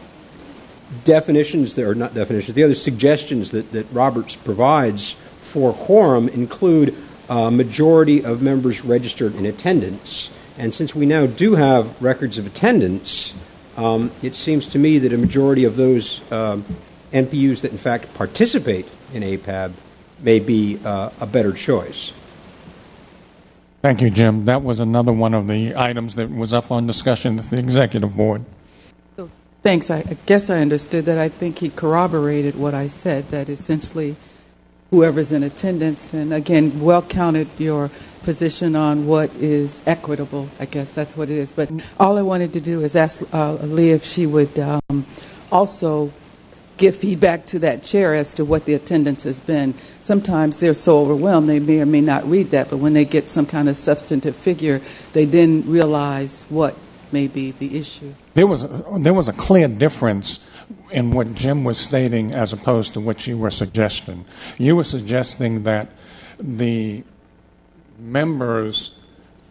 definitions, the other suggestions that Roberts provides for quorum include a majority of members registered in attendance. And since we now do have records of attendance, it seems to me that a majority of those NPUs that in fact participate in APAB may be a better choice. Thank you, Jim. That was another one of the items that was up on discussion at the executive board. So, thanks. I guess I understood that. I think he corroborated what I said, that essentially whoever's in attendance, and again, well counted your position on what is equitable. I guess that's what it is. But all I wanted to do is ask Leah if she would also give feedback to that chair as to what the attendance has been. Sometimes they're so overwhelmed they may or may not read that, but when they get some kind of substantive figure, they then realize what may be the issue. There was a clear difference in what Jim was stating as opposed to what you were suggesting. You were suggesting that the members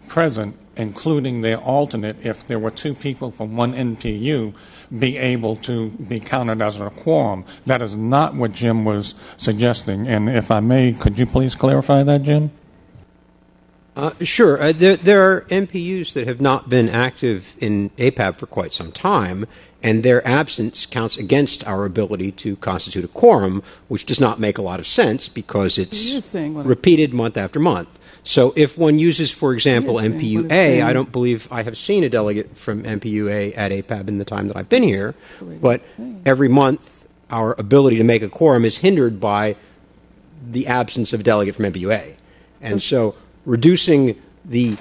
present, including their alternate, if there were two people from one NPU, be able to be counted as a quorum. That is not what Jim was suggesting. And if I may, could you please clarify that, Jim? Sure. There are NPUs that have not been active in APAB for quite some time, and their absence counts against our ability to constitute a quorum, which does not make a lot of sense because it's repeated month after month. So if one uses, for example, MPU-A, I don't believe I have seen a delegate from MPU-A at APAB in the time that I've been here, but every month our ability to make a quorum is hindered by the absence of a delegate from MPU-A. And so reducing the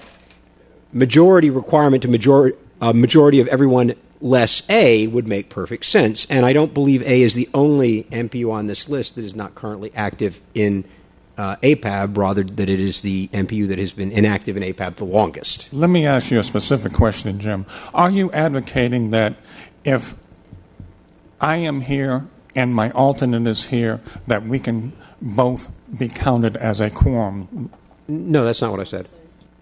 majority requirement to majority of everyone less A would make perfect sense. And I don't believe A is the only MPU on this list that is not currently active in APAB, rather that it is the MPU that has been inactive in APAB the longest. Let me ask you a specific question, Jim. Are you advocating that if I am here and my alternate is here, that we can both be counted as a quorum? No, that's not what I said.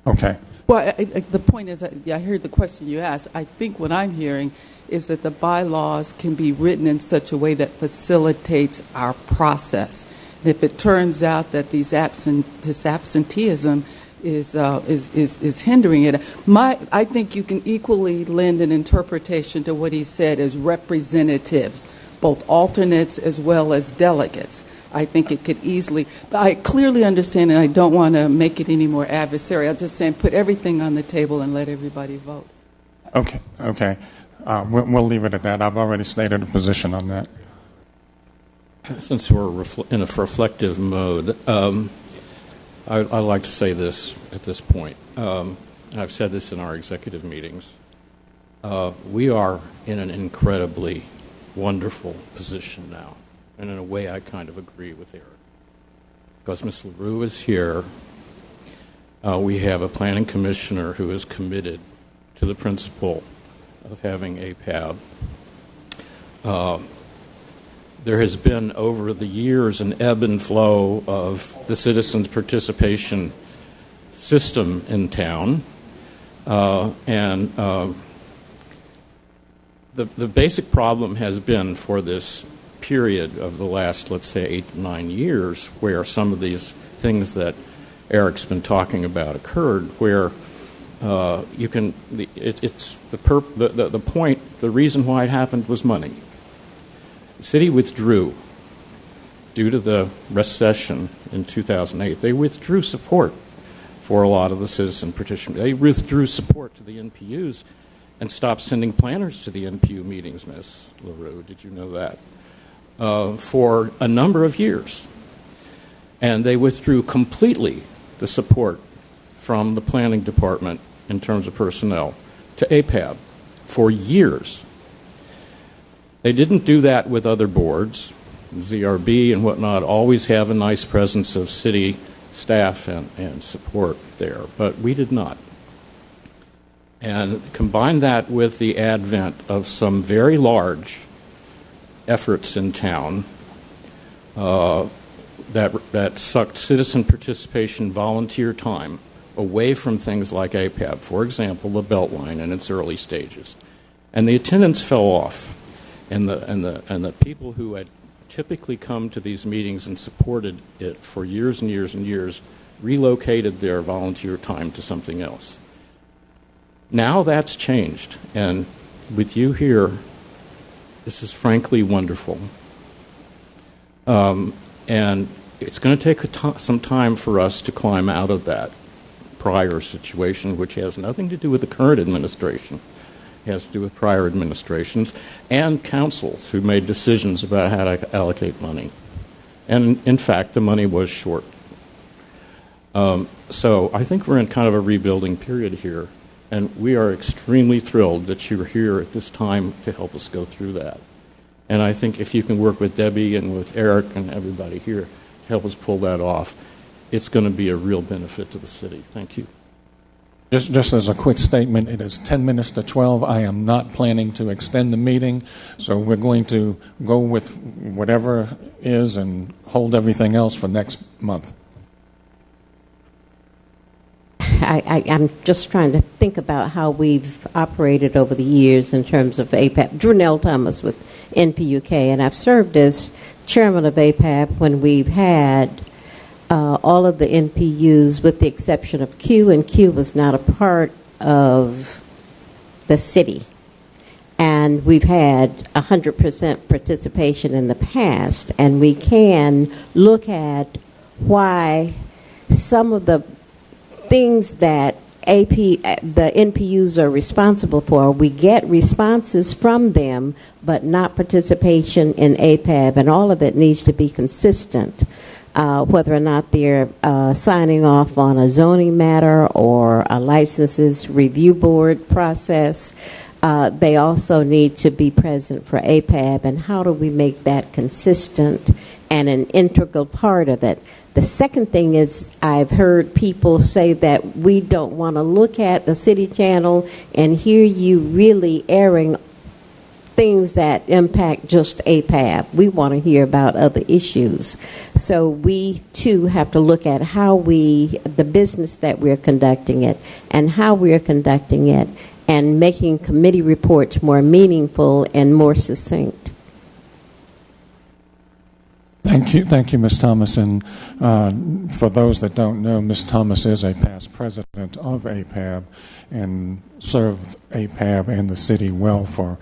Okay. Well, the point is, I heard the question you asked. I think what I'm hearing is that the bylaws can be written in such a way that facilitates our process. And if it turns out that this absenteeism is hindering it, I think you can equally lend an interpretation to what he said as representatives, both alternates as well as delegates. I think it could easily, I clearly understand, and I don't want to make it any more adversarial. I'm just saying put everything on the table and let everybody vote. Okay. we'll leave it at that. I've already stated a position on that. Since we're in a reflective mode, I'd like to say this at this point. And I've said this in our executive meetings. We are in an incredibly wonderful position now. And in a way, I kind of agree with Eric. Because Ms. LaRue is here, we have a planning commissioner who is committed to the principle of having APAB. There has been, over the years, an ebb and flow of the citizens' participation system in town. The basic problem has been for this period of the last, let's say, 8 to 9 years, where some of these things that Eric's been talking about occurred, where you can, the point, the reason why it happened was money. The city withdrew due to the recession in 2008. They withdrew support for a lot of the citizen petition. They withdrew support to the NPUs and stopped sending planners to the NPU meetings, Ms. LaRue. Did you know that? For a number of years. And they withdrew completely the support from the planning department in terms of personnel to APAB for years. They didn't do that with other boards. ZRB and whatnot always have a nice presence of city staff and support there, but we did not. And combine that with the advent of some very large efforts in town that sucked citizen participation, volunteer time away from things like APAB, for example, the Beltline in its early stages. And the attendance fell off. And the people who had typically come to these meetings and supported it for years and years and years relocated their volunteer time to something else. Now that's changed, and with you here, this is frankly wonderful. And it's going to take some time for us to climb out of that prior situation, which has nothing to do with the current administration. It has to do with prior administrations and councils who made decisions about how to allocate money. And in fact, the money was short. So I think we're in kind of a rebuilding period here, and we are extremely thrilled that you're here at this time to help us go through that. And I think if you can work with Debbie and with Eric and everybody here to help us pull that off, it's going to be a real benefit to the city. Thank you. Just as a quick statement, it is 10 minutes to 12. I am not planning to extend the meeting, so we're going to go with whatever is and hold everything else for next month. I'm just trying to think about how we've operated over the years in terms of APAB. Drunell Thomas with NPUK, and I've served as chairman of APAB when we've had all of the NPUs with the exception of Q, and Q was not a part of the city. And we've had 100% participation in the past, and we can look at why some of the things that the NPUs are responsible for, we get responses from them, but not participation in APAB, and all of it needs to be consistent. Whether or not they're signing off on a zoning matter or a licenses review board process, they also need to be present for APAB, and how do we make that consistent and an integral part of it? The second thing is I've heard people say that we don't want to look at the city channel and hear you really airing things that impact just APAB. We want to hear about other issues. So we, too, have to look at how the business that we're conducting it and how we're conducting it and making committee reports more meaningful and more succinct. Thank you, Ms. Thomas. And for those that don't know, Ms. Thomas is a past president of APAB and served APAB and the city well for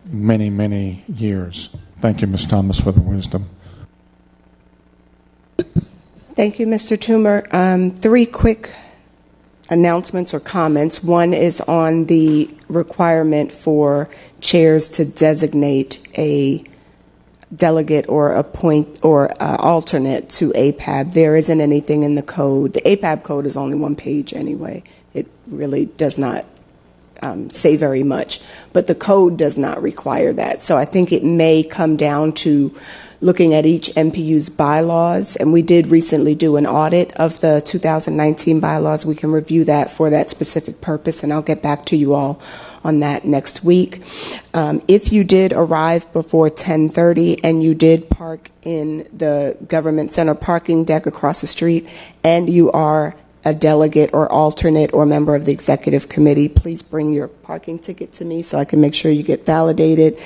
many, many years. Thank you, Ms. Thomas, for the wisdom. Thank you, Mr. Toomer. 3 quick announcements or comments. One is on the requirement for chairs to designate a delegate or appoint or alternate to APAB. There isn't anything in the code. The APAB code is only one page anyway. It really does not say very much, but the code does not require that. So I think it may come down to looking at each MPU's bylaws, and we did recently do an audit of the 2019 bylaws. We can review that for that specific purpose, and I'll get back to you all on that next week. If you did arrive before 10:30 and you did park in the government center parking deck across the street, and you are a delegate or alternate or member of the executive committee, please bring your parking ticket to me so I can make sure you get validated.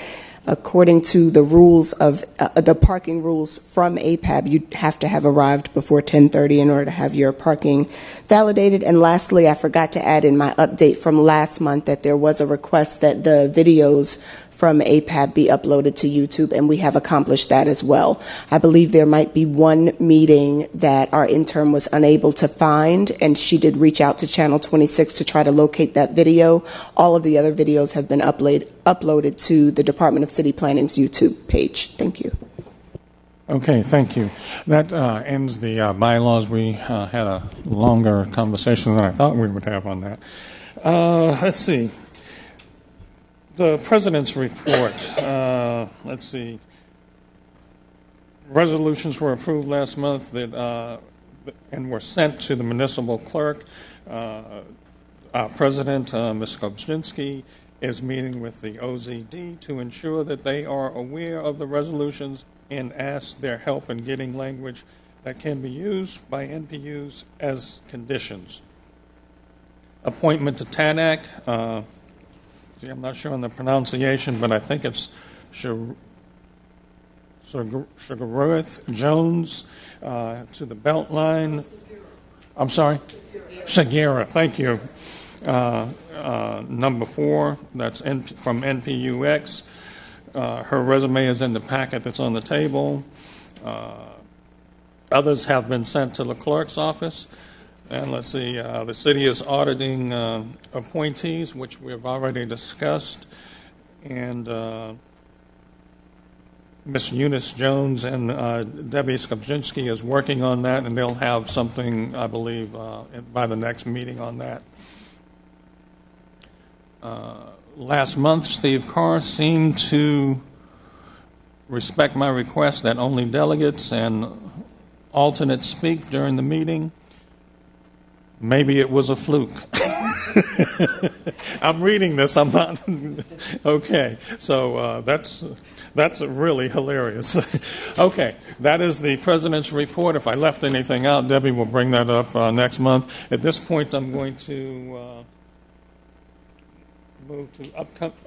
According to the rules of the parking rules from APAB, you have to have arrived before 10:30 in order to have your parking validated. And lastly, I forgot to add in my update from last month that there was a request that the videos from APAB be uploaded to YouTube, and we have accomplished that as well. I believe there might be one meeting that our intern was unable to find, and she did reach out to Channel 26 to try to locate that video. All of the other videos have been uploaded to the Department of City Planning's YouTube page. Thank you. Okay, thank you. That ends the bylaws. We had a longer conversation than I thought we would have on that. Let's see. The President's report. Let's see. Resolutions were approved last month that and were sent to the municipal clerk. Our President, Ms. Kobzinski, is meeting with the OZD to ensure that they are aware of the resolutions and ask their help in getting language that can be used by NPUs as conditions. Appointment to TANAC. I'm not sure on the pronunciation, but I think it's Sugarworth Jones to the Beltline. I'm sorry? Shagera, thank you. Number 4, that's from NPUX. Her resume is in the packet that's on the table. Others have been sent to the clerk's office. And let's see, the city is auditing appointees, which we have already discussed. And Ms. Eunice Jones and Debbie Skobzinski is working on that, and they'll have something, I believe, by the next meeting on that. Last month, Steve Carr seemed to respect my request that only delegates and alternates speak during the meeting. Maybe it was a fluke. I'm reading this. I'm not. Okay, so that's really hilarious. Okay, that is the President's report. If I left anything out, Debbie will bring that up next month. At this point, I'm going to move to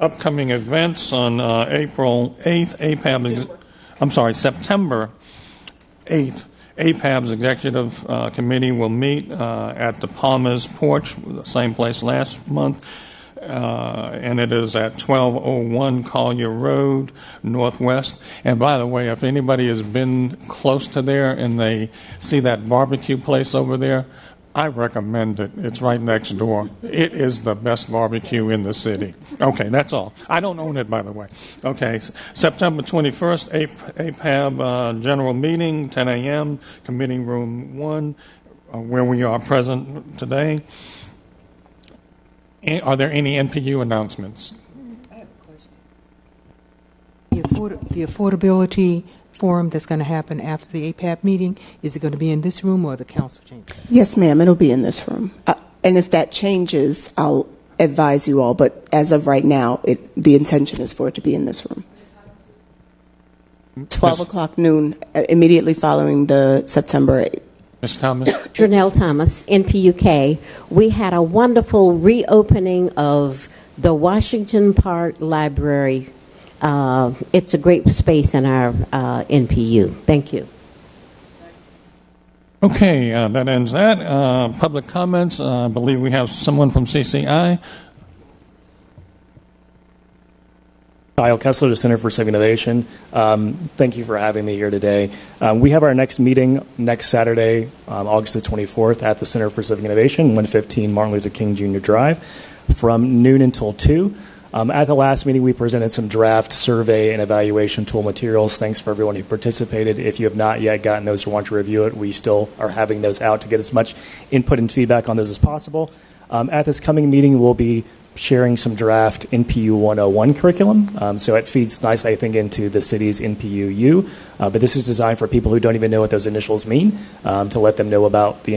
upcoming events on April 8th. September 8th. APAB's executive committee will meet at the Palmer's Porch, the same place last month, and it is at 1201 Collier Road, Northwest. And by the way, if anybody has been close to there and they see that barbecue place over there, I recommend it. It's right next door. It is the best barbecue in the city. Okay, that's all. I don't own it, by the way. Okay, September 21st, APAB general meeting, 10 a.m., committee room 1, where we are present today. Are there any NPU announcements? I have a question. The affordability forum that's going to happen after the APAB meeting, is it going to be in this room or the council chamber? Yes, ma'am, it'll be in this room. And if that changes, I'll advise you all. But as of right now, the intention is for it to be in this room. 12 o'clock noon, immediately following the September 8th. Ms. Thomas? Janelle Thomas, NPUK. We had a wonderful reopening of the Washington Park Library. It's a great space in our NPU. Thank you. Okay, that ends that. Public comments. I believe we have someone from CCI. Kyle Kessler, the Center for Civic Innovation. Thank you for having me here today. We have our next meeting next Saturday, August the 24th, at the Center for Civic Innovation, 115 Martin Luther King Jr. Drive, from noon until 2. At the last meeting, we presented some draft survey and evaluation tool materials. Thanks for everyone who participated. If you have not yet gotten those or want to review it, we still are having those out to get as much input and feedback on those as possible. At this coming meeting, we'll be sharing some draft NPU 101 curriculum. So it feeds nicely, I think, into the city's NPU-U. But this is designed for people who don't even know what those initials mean, to let them know about the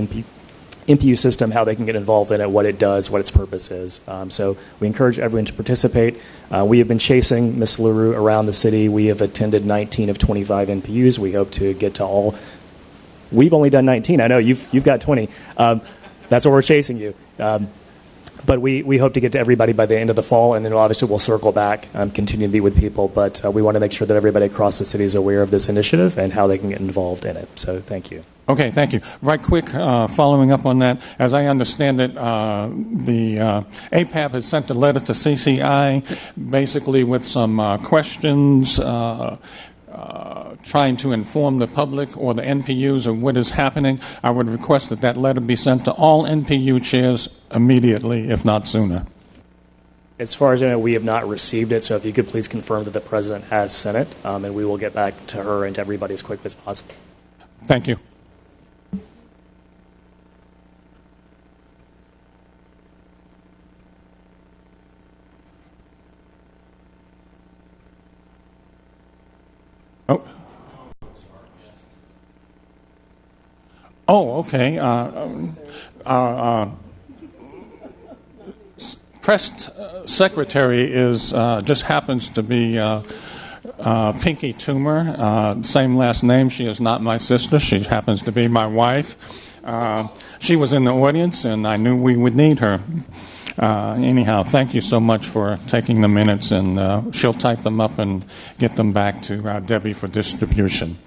NPU system, how they can get involved in it, what it does, what its purpose is. So we encourage everyone to participate. We have been chasing Ms. LaRue around the city. We have attended 19 of 25 NPUs. We hope to get to all. We've only done 19. I know you've got 20. That's what we're chasing you. But we hope to get to everybody by the end of the fall, and then obviously we'll circle back, continue to meet with people. But we want to make sure that everybody across the city is aware of this initiative and how they can get involved in it. So thank you. Okay, thank you. Right quick, following up on that, as I understand it, the APAB has sent a letter to CCI basically with some questions trying to inform the public or the NPUs of what is happening. I would request that that letter be sent to all NPU chairs immediately, if not sooner. As far as I know, we have not received it, so if you could please confirm that the president has sent it, and we will get back to her and to everybody as quickly as possible. Thank you. Oh, okay. Press secretary is just happens to be Pinky Toomer, same last name. She is not my sister. She happens to be my wife. She was in the audience, and I knew we would need her. Anyhow, thank you so much for taking the minutes, and she'll type them up and get them back to Debbie for distribution.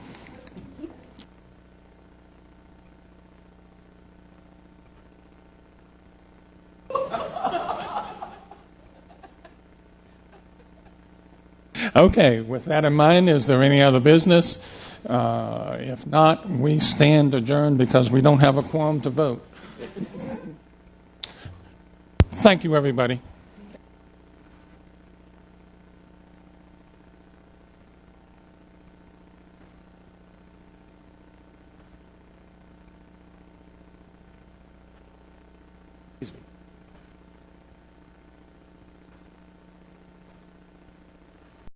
Okay, with that in mind, is there any other business? If not, we stand adjourned because we don't have a quorum to vote. Thank you, everybody. Excuse me.